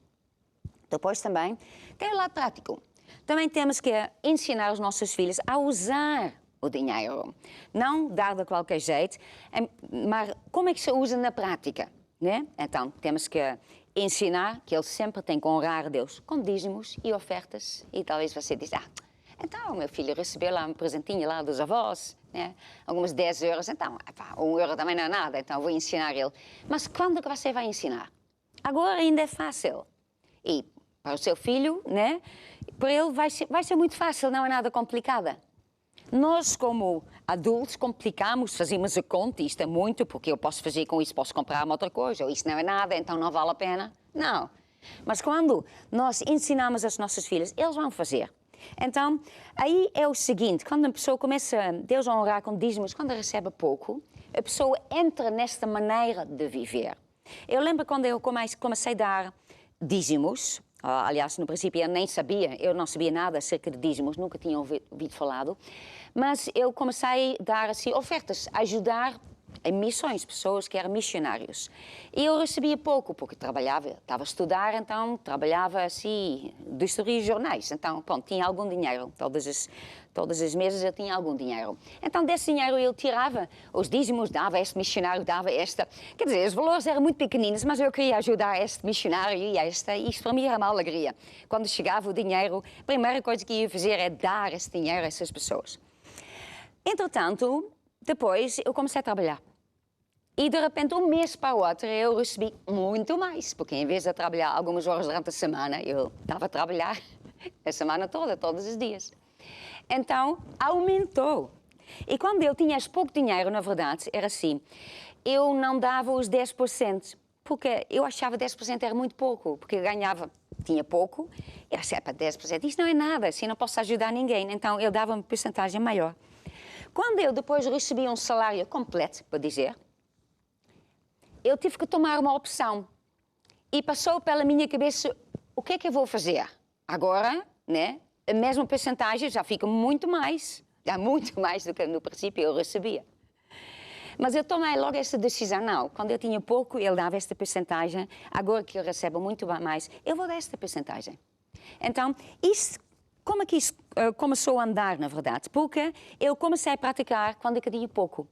Speaker 1: Depois também tem o lado prático. Também temos que ensinar os nossos filhos a usar o dinheiro. Não dar de qualquer jeito, mas como é que se usa na prática, né? Então temos que ensinar que ele sempre tem que honrar Deus com dízimos e ofertas. E talvez você diz, então meu filho recebeu lá um presentinho lá dos avós, né? Alguns 10 euros, então 1 euro também não é nada, então vou ensinar ele. Mas quando que você vai ensinar? Agora ainda é fácil. E para o seu filho, né? Para ele vai ser muito fácil, não é nada complicada. Nós, como adultos, complicamos, fazemos a conta, isto é muito, porque eu posso fazer com isso, posso comprar uma outra coisa, ou isso não é nada, então não vale a pena. Não. Mas quando nós ensinamos aos nossos filhos, eles vão fazer. Então, aí é o seguinte, quando a pessoa começa, Deus a honrar com dízimos, quando recebe pouco, a pessoa entra nesta maneira de viver. Eu lembro quando eu comecei a dar dízimos, Aliás, no princípio eu nem sabia, eu não sabia nada acerca de dízimos, nunca tinha ouvido falado. Mas eu comecei a dar assim, ofertas, a ajudar em missões, pessoas que eram missionários. E eu recebia pouco, porque trabalhava, estava a estudar, então trabalhava assim, distribuía jornais. Então, pronto, tinha algum dinheiro. Todas as meses eu tinha algum dinheiro. Então, desse dinheiro eu tirava os dízimos, dava a este missionário, dava esta. Quer dizer, os valores eram muito pequeninos, mas eu queria ajudar este missionário e esta. E isto para mim era uma alegria. Quando chegava o dinheiro, a primeira coisa que ia fazer é dar esse dinheiro a essas pessoas. Entretanto, depois eu comecei a trabalhar. E de repente, um mês para o outro, eu recebi muito mais. Porque em vez de trabalhar algumas horas durante a semana, eu estava a trabalhar a semana toda, todos os dias. Então, aumentou. E quando eu tinha pouco dinheiro, na verdade, era assim. Eu não dava os 10%. Porque eu achava 10% era muito pouco. Porque eu ganhava, tinha pouco. Eu achava, 10%, isto não é nada. Assim não posso ajudar ninguém. Então, eu dava uma porcentagem maior. Quando eu depois recebi um salário completo, para dizer, eu tive que tomar uma opção. E passou pela minha cabeça, o que é que eu vou fazer? Agora, né, a mesma percentagem já fica muito mais do que no princípio eu recebia. Mas eu tomei logo essa decisão, não. Quando eu tinha pouco, ele dava esta percentagem. Agora que eu recebo muito mais, eu vou dar esta percentagem. Então, como é que isso começou a andar, na verdade? Porque eu comecei a praticar quando eu tinha pouco.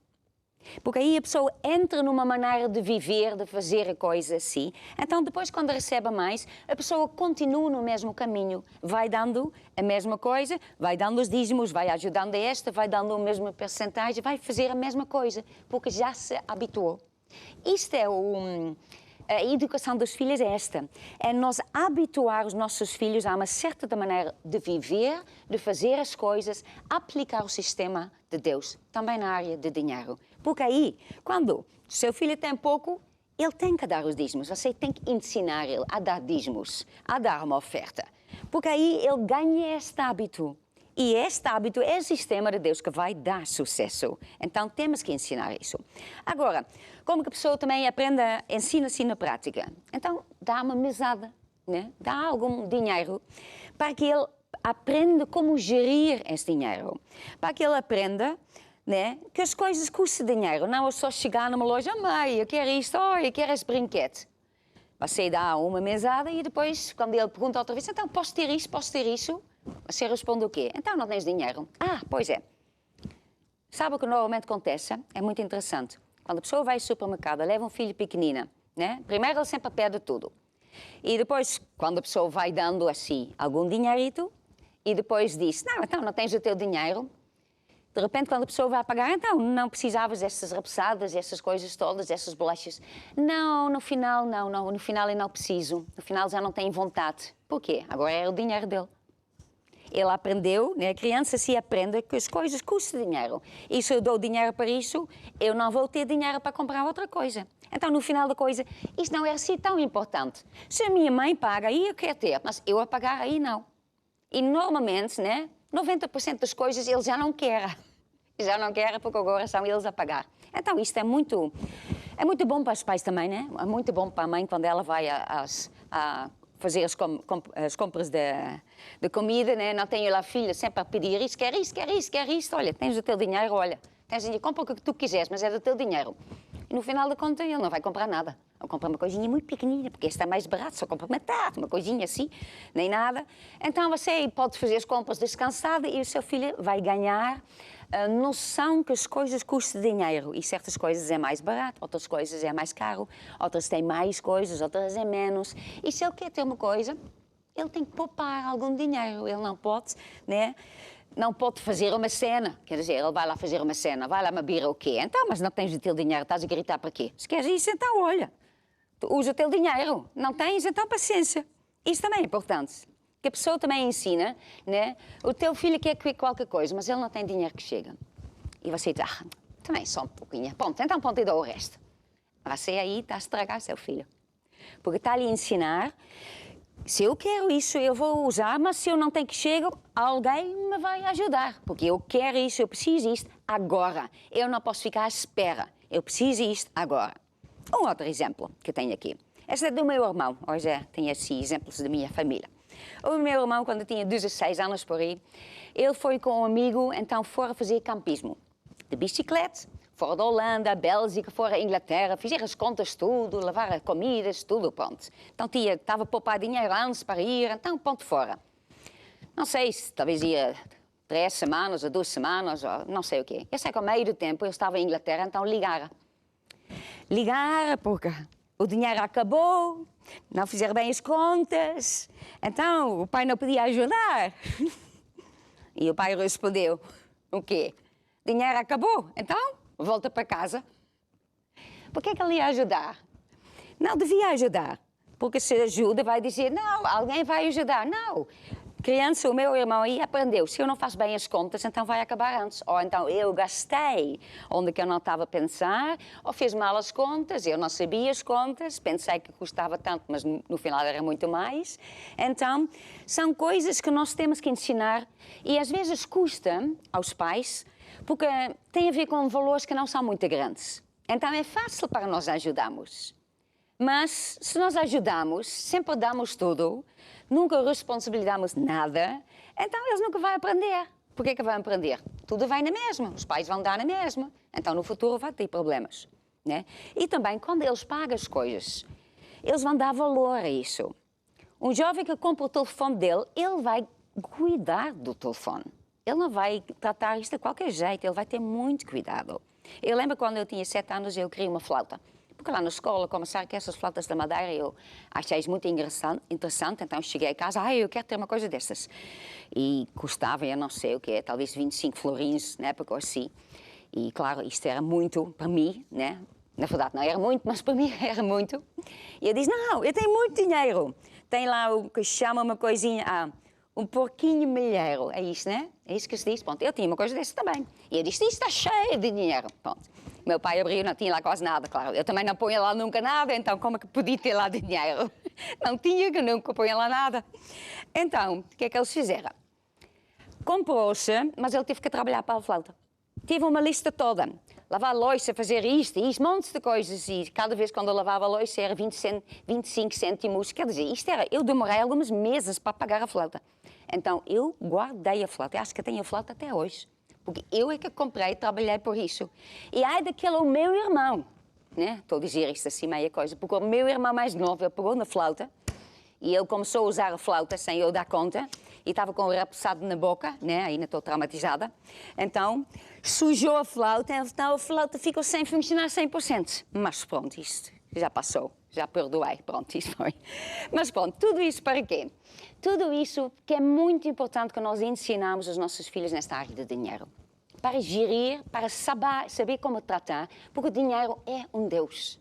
Speaker 1: Porque aí a pessoa entra numa maneira de viver, de fazer a coisa assim. Então, depois, quando recebe mais, a pessoa continua no mesmo caminho. Vai dando a mesma coisa, vai dando os dízimos, vai ajudando esta, vai dando a mesma percentagem, vai fazer a mesma coisa, porque já se habituou. Isto é a educação dos filhos é esta. É nós habituar os nossos filhos a uma certa maneira de viver, de fazer as coisas, aplicar o sistema de Deus, também na área de dinheiro. Porque aí, quando o seu filho tem pouco, ele tem que dar os dízimos. Você tem que ensinar ele a dar dízimos, a dar uma oferta. Porque aí ele ganha este hábito. E este hábito é o sistema de Deus que vai dar sucesso. Então, temos que ensinar isso. Agora, como que a pessoa também aprende, ensina-se na prática? Então, dá uma mesada, né? Dá algum dinheiro para que ele aprenda como gerir esse dinheiro. Para que ele aprenda, né, que as coisas custam dinheiro. Não é só chegar numa loja, mãe, eu quero isto, eu quero esse brinquedo. Você dá uma mesada e depois, quando ele pergunta outra vez, então, posso ter isso, posso ter isso? Você responde o quê? Então não tens dinheiro. Ah, pois é. Sabe o que normalmente acontece? É muito interessante. Quando a pessoa vai ao supermercado, leva um filho pequenino, né? Primeiro ele sempre pede tudo. E depois, quando a pessoa vai dando assim algum dinheirito, e depois diz, não, então não tens o teu dinheiro. De repente, quando a pessoa vai pagar, então não precisavas dessas repousadas, essas coisas todas, essas bolachas. Não, no final não, no final eu não preciso. No final já não tenho vontade. Por quê? Agora é o dinheiro dele. Ele aprendeu, né? A criança se aprende que as coisas custam dinheiro. E se eu dou dinheiro para isso, eu não vou ter dinheiro para comprar outra coisa. Então, no final da coisa, isto não é assim tão importante. Se a minha mãe paga, aí eu quero ter, mas eu a pagar, aí não. E normalmente, né? 90% das coisas ele já não quer. Já não quer porque agora são eles a pagar. Então, isto é muito bom para os pais também, né? É muito bom para a mãe quando ela vai a fazer as compras de comida, né? Não tenho lá a filha sempre a pedir isso, quer isso, quer isso, quer isso. Olha, tens o teu dinheiro, olha. Tens dinheiro, compra o que tu quiseres, mas é do teu dinheiro. E no final da conta ele não vai comprar nada. Vai comprar uma coisinha muito pequenina, porque esta é mais barato, só compra metade, uma coisinha assim, nem nada. Então você pode fazer as compras descansada e o seu filho vai ganhar a noção que as coisas custam dinheiro. E certas coisas é mais barato, outras coisas é mais caro, outras têm mais coisas, outras é menos. E se ele quer ter uma coisa, ele tem que poupar algum dinheiro. Ele não pode, né? Não pode fazer uma cena. Quer dizer, ele vai lá fazer uma cena, vai lá beber o quê? Então, mas não tens o teu dinheiro, estás a gritar para quê? Se queres isso, então olha, tu usa o teu dinheiro. Não tens, então paciência. Isso também é importante. Que a pessoa também ensina, né? O teu filho quer qualquer coisa, mas ele não tem dinheiro que chega. E você diz, também só um pouquinho. Ponto, então ponto e dá o resto. Você aí está a estragar seu filho. Porque está ali a ensinar, se eu quero isso, eu vou usar, mas se eu não tenho que chegar, alguém me vai ajudar. Porque eu quero isso, eu preciso isto agora. Eu não posso ficar à espera. Eu preciso isto agora. Um outro exemplo que eu tenho aqui. Esta é do meu irmão. Hoje tem assim exemplos da minha família. O meu irmão, quando tinha 16 anos por aí, ele foi com um amigo, então fora fazer campismo. De bicicleta, fora da Holanda, Bélgica, fora da Inglaterra, fizeram as contas tudo, levaram comidas, tudo pronto. Então estava a poupar dinheiro antes para ir, então ponto fora. Não sei se talvez ia 3 semanas ou 2 semanas, ou não sei o quê. Eu sei que ao meio do tempo eu estava em Inglaterra, então ligaram. Ligaram porque o dinheiro acabou, não fizeram bem as contas, então o pai não podia ajudar. E o pai respondeu, o quê? Dinheiro acabou, então volta para casa. Por que ele ia ajudar? Não devia ajudar, porque se ajuda vai dizer, não, alguém vai ajudar. Não, criança, o meu irmão aí aprendeu, se eu não faço bem as contas, então vai acabar antes. Ou então eu gastei onde que eu não estava a pensar, ou fiz mal as contas, eu não sabia as contas, pensei que custava tanto, mas no final era muito mais. Então, são coisas que nós temos que ensinar e às vezes custa aos pais, porque tem a ver com valores que não são muito grandes. Então é fácil para nós ajudarmos. Mas se nós ajudamos, sempre damos tudo, nunca responsabilizamos nada, então eles nunca vão aprender. Por que vão aprender? Tudo vai na mesma, os pais vão dar na mesma, então no futuro vai ter problemas. Né? E também, quando eles pagam as coisas, eles vão dar valor a isso. Um jovem que compra o telefone dele, ele vai cuidar do telefone. Ele não vai tratar isto de qualquer jeito, ele vai ter muito cuidado. Eu lembro quando eu tinha 7 anos, eu queria uma flauta. Porque lá na escola começaram com essas flautas da madeira, eu achei isso muito interessante, então cheguei a casa, eu quero ter uma coisa dessas. E custava, eu não sei o que é, talvez 25 florinhos na época ou assim. E claro, isto era muito para mim, né? Na verdade não era muito, mas para mim era muito. E eu disse, não, eu tenho muito dinheiro. Tem lá o que chama uma coisinha, um porquinho milheiro, é isso, né? É isso que se diz, pronto. Eu tinha uma coisa dessa também. E eu disse, isto está cheio de dinheiro, pronto. Meu pai abriu, não tinha lá quase nada, claro. Eu também não ponho lá nunca nada, então como é que podia ter lá dinheiro? Não tinha, que nunca ponho lá nada. Então, o que é que eles fizeram? Comprou-se, mas ele teve que trabalhar para a flauta. Tive uma lista toda. Lavar a louça, fazer isto, montes de coisas. E cada vez quando eu lavava a louça era 25 cêntimos. Quer dizer, isto era... Eu demorei alguns meses para pagar a flauta. Então, eu guardei a flauta. Eu acho que tenho a flauta até hoje. Porque eu é que comprei e trabalhei por isso. E ai daquele o meu irmão, né? Estou a dizer isto assim meia coisa, porque o meu irmão mais novo, ele pegou na flauta e ele começou a usar a flauta sem eu dar conta e estava com o rapossado na boca, né? Ainda estou traumatizada. Então, sujou a flauta, então a flauta ficou sem funcionar 100%. Mas pronto, isto já passou, já perdoei, pronto, isso foi. Mas pronto, tudo isso para quê? Tudo isso que é muito importante que nós ensinamos aos nossos filhos nesta área de dinheiro. Para gerir, para saber como tratar, porque o dinheiro é um Deus.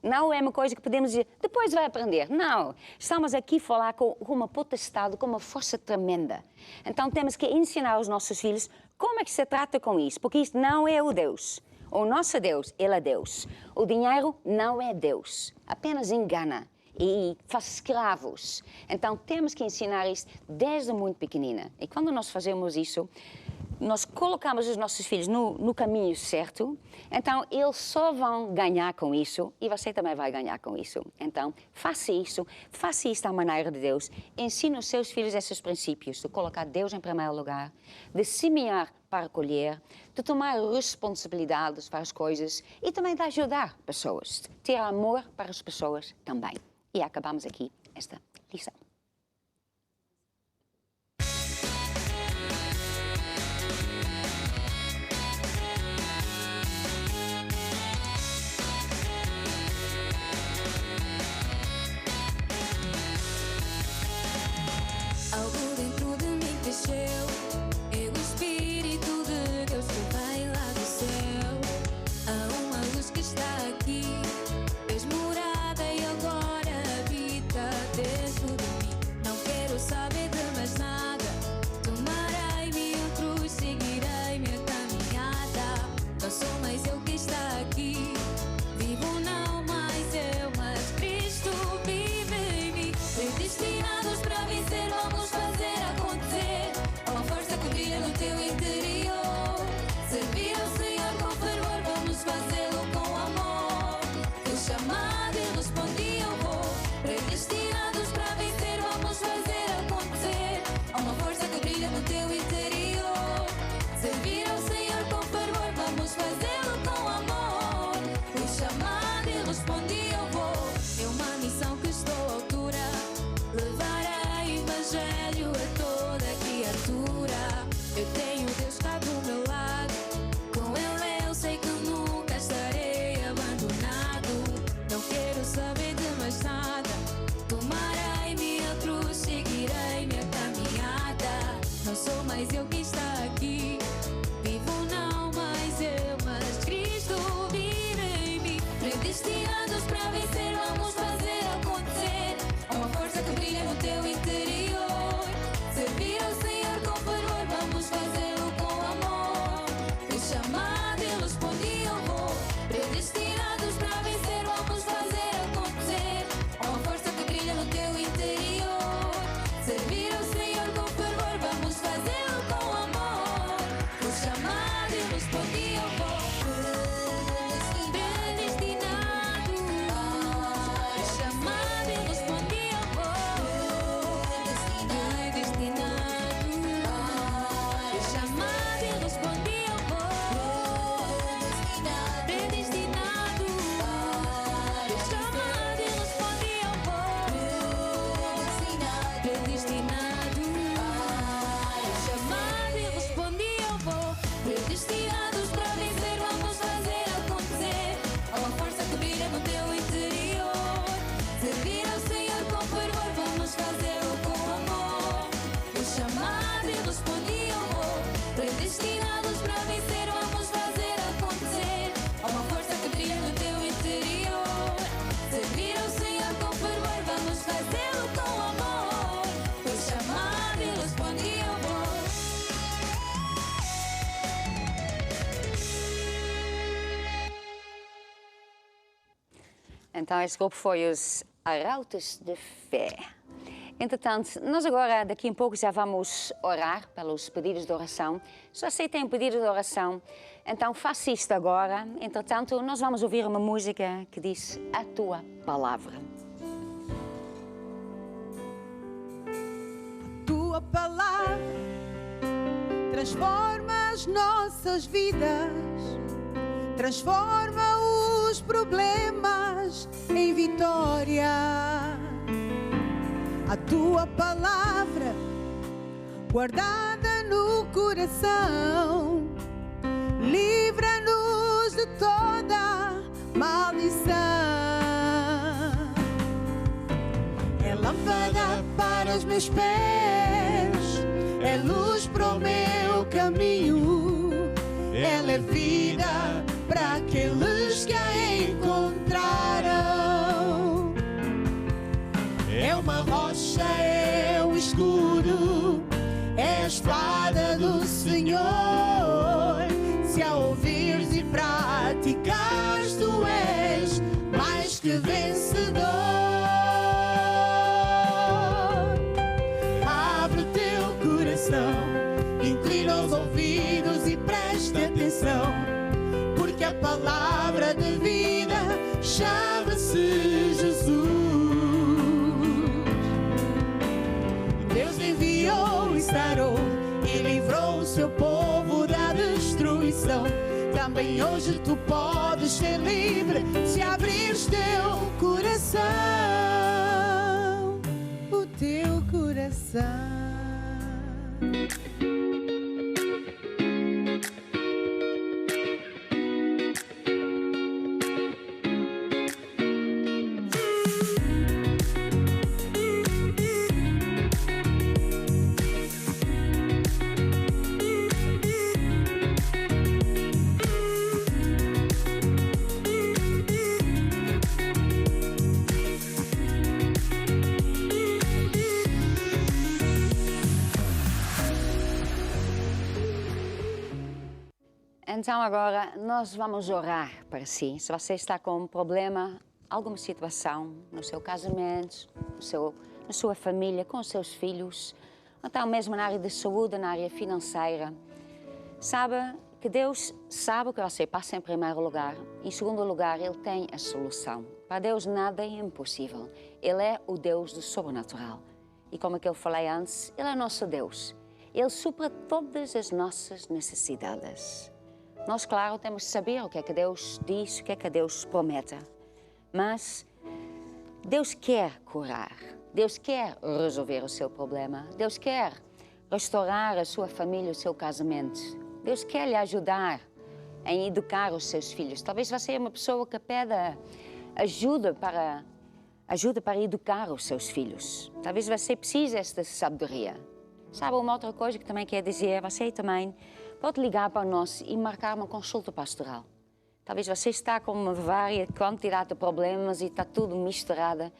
Speaker 1: Não é uma coisa que podemos dizer, depois vai aprender. Não, estamos aqui a falar com uma potestade, com uma força tremenda. Então temos que ensinar aos nossos filhos como é que se trata com isso, porque isto não é o Deus. O nosso Deus, Ele é Deus. O dinheiro não é Deus, apenas engana e faz escravos. Então temos que ensinar isso desde muito pequenina. E quando nós fazemos isso, nós colocamos os nossos filhos no caminho certo, então eles só vão ganhar com isso e você também vai ganhar com isso. Então faça isso à maneira de Deus. Ensine os seus filhos esses princípios de colocar Deus em primeiro lugar, de semear para colher, de tomar responsabilidades para as coisas e também de ajudar pessoas, ter amor para as pessoas também. E acabamos aqui esta lição.
Speaker 5: Algo dentro de mim cresceu, é o Espírito de Deus que vem lá do céu. Há uma luz que está aqui, fez morada e agora habita dentro de mim. Não quero saber de mais nada, tomarei minha cruz, seguirei minha caminhada. Não sou mais eu que está aqui, vivo não mais eu, mas Cristo vive em mim. Predestinados para vencer, vamos fazer acontecer. Uma força que brilha no teu interior. Servir ao Senhor com fervor, vamos fazê-lo com amor. Fui chamado e respondi, eu vou.
Speaker 1: Então, esse grupo foi os Arautos de Fé. Entretanto, nós agora, daqui a pouco, já vamos orar pelos pedidos de oração. Se você tem um pedido de oração, então faça isto agora. Entretanto, nós vamos ouvir uma música que diz A Tua Palavra.
Speaker 2: A Tua Palavra transforma as nossas vidas, transforma os problemas em vitória. A Tua Palavra guardada no coração livra-nos de toda maldição. É lâmpada para os meus pés, é luz para o meu caminho, ela é vida para aqueles que a encontraram. É uma rocha, é um escudo, é a espada do Senhor. Se a ouvires e praticares, tu és mais que vencedor. Abre o teu coração, inclina os ouvidos e presta atenção, porque a palavra de vida chama-se Jesus. Deus enviou e sarou e livrou o seu povo da destruição. Também hoje tu podes ser livre se abrires teu coração, o teu coração.
Speaker 1: Então agora nós vamos orar para si. Se você está com um problema, alguma situação no seu casamento, na sua família, com os seus filhos, ou então mesmo na área de saúde, na área financeira, saiba que Deus sabe o que você passa em primeiro lugar. Em segundo lugar, Ele tem a solução. Para Deus nada é impossível. Ele é o Deus do sobrenatural. E como eu falei antes, Ele é nosso Deus. Ele supra todas as nossas necessidades. Nós, claro, temos de saber o que é que Deus diz, o que é que Deus promete. Mas Deus quer curar, Deus quer resolver o seu problema, Deus quer restaurar a sua família, o seu casamento. Deus quer lhe ajudar em educar os seus filhos. Talvez você é uma pessoa que pede ajuda para educar os seus filhos. Talvez você precise desta sabedoria. Sabe uma outra coisa que também quer dizer? Você também pode ligar para nós e marcar uma consulta pastoral. Talvez você está com uma vária quantidade de problemas e está tudo misturado.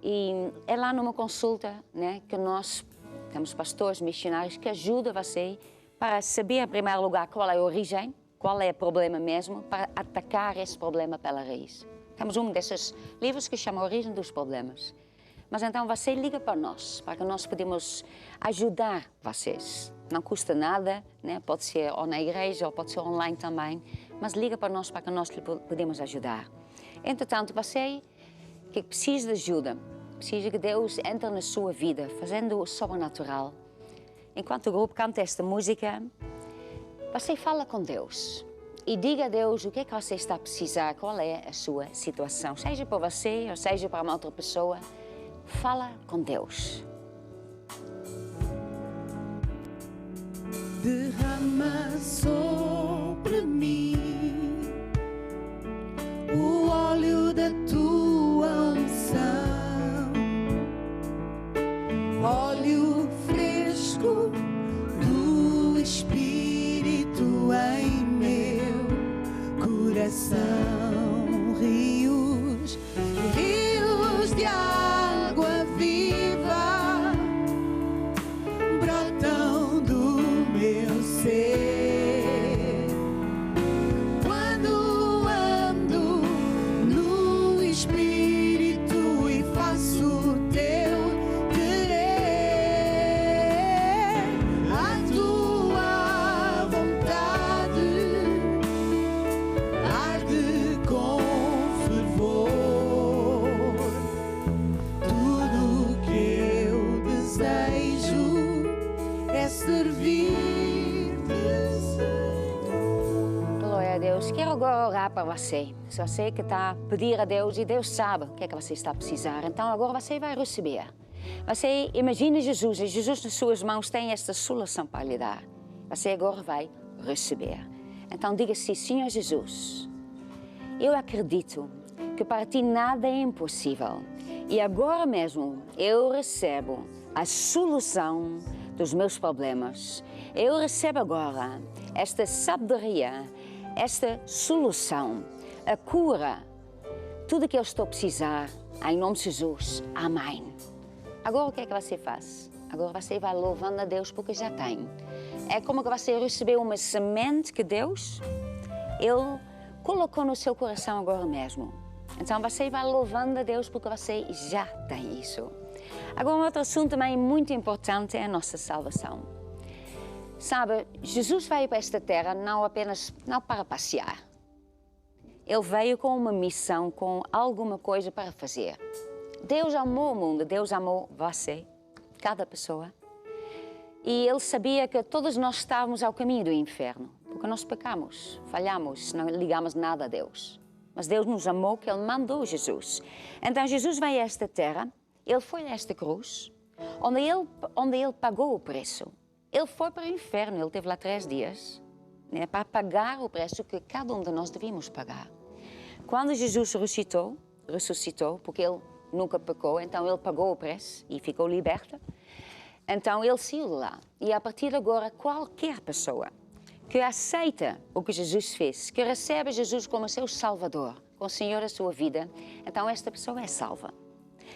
Speaker 1: E é lá numa consulta, né, que nós temos pastores, missionários que ajudam você para saber, em primeiro lugar, qual é a origem, qual é o problema mesmo, para atacar esse problema pela raiz. Temos um desses livros que chama A Origem dos Problemas. Mas então você liga para nós, para que nós podemos ajudar vocês. Não custa nada, né? Pode ser ou na igreja ou pode ser online também, mas liga para nós para que nós lhe podemos ajudar. Entretanto, você que precisa de ajuda, precisa que Deus entre na sua vida, fazendo o sobrenatural. Enquanto o grupo canta esta música, você fala com Deus e diga a Deus o que é que você está a precisar, qual é a sua situação, seja para você ou seja para uma outra pessoa. Fala com Deus.
Speaker 2: Derrama sobre mim o óleo da tua unção, óleo fresco do Espírito em meu coração, rios de água viva brotam do meu ser. Quando ando no
Speaker 1: para você. Se você que está a pedir a Deus e Deus sabe o que é que você está a precisar, então agora você vai receber. Você imagina Jesus e Jesus nas suas mãos tem esta solução para lhe dar. Você agora vai receber. Então diga assim, Senhor Jesus, eu acredito que para ti nada é impossível. E agora mesmo eu recebo a solução dos meus problemas. Eu recebo agora esta sabedoria, esta solução, a cura, tudo o que eu estou a precisar, em nome de Jesus. Amém. Agora o que é que você faz? Agora você vai louvando a Deus porque já tem. É como que você recebeu uma semente que Deus, Ele colocou no seu coração agora mesmo. Então você vai louvando a Deus porque você já tem isso. Agora um outro assunto também muito importante é a nossa salvação. Sabe, Jesus veio para esta terra não para passear. Ele veio com uma missão, com alguma coisa para fazer. Deus amou o mundo, Deus amou você, cada pessoa. E Ele sabia que todos nós estávamos ao caminho do inferno, porque nós pecamos, falhamos, não ligamos nada a Deus. Mas Deus nos amou, que Ele mandou Jesus. Então Jesus veio a esta terra, Ele foi a esta cruz, onde ele pagou o preço. Ele foi para o inferno, Ele esteve lá 3 dias, né, para pagar o preço que cada um de nós devíamos pagar. Quando Jesus ressuscitou, porque Ele nunca pecou, então Ele pagou o preço e ficou liberta. Então Ele saiu de lá. E a partir de agora, qualquer pessoa que aceita o que Jesus fez, que recebe Jesus como seu Salvador, como Senhor da sua vida, então esta pessoa é salva.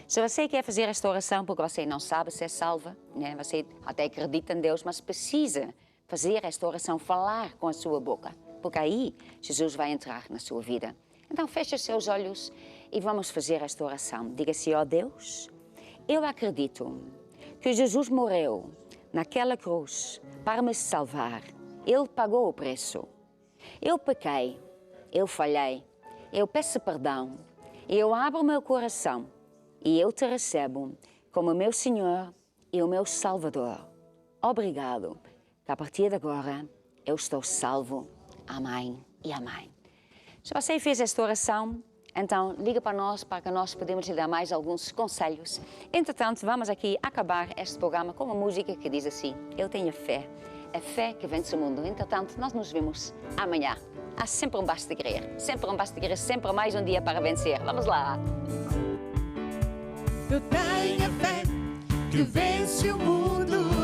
Speaker 1: Se você quer fazer esta oração porque você não sabe se é salva, né? Você até acredita em Deus, mas precisa fazer esta oração, falar com a sua boca, porque aí Jesus vai entrar na sua vida. Então feche os seus olhos e vamos fazer esta oração. Diga assim, ó Deus, eu acredito que Jesus morreu naquela cruz para me salvar. Ele pagou o preço. Eu pequei, eu falhei, eu peço perdão, eu abro o meu coração e eu te recebo como meu Senhor e o meu Salvador. Obrigado, que a partir de agora eu estou salvo. Amém e amém. Se você fez esta oração, então liga para nós, para que nós podemos lhe dar mais alguns conselhos. Entretanto, vamos aqui acabar este programa com uma música que diz assim, eu tenho fé, a fé que vence o mundo. Entretanto, nós nos vemos amanhã. Há sempre um basta querer, sempre mais um dia para vencer. Vamos lá!
Speaker 2: Eu tenho a fé que vence o mundo.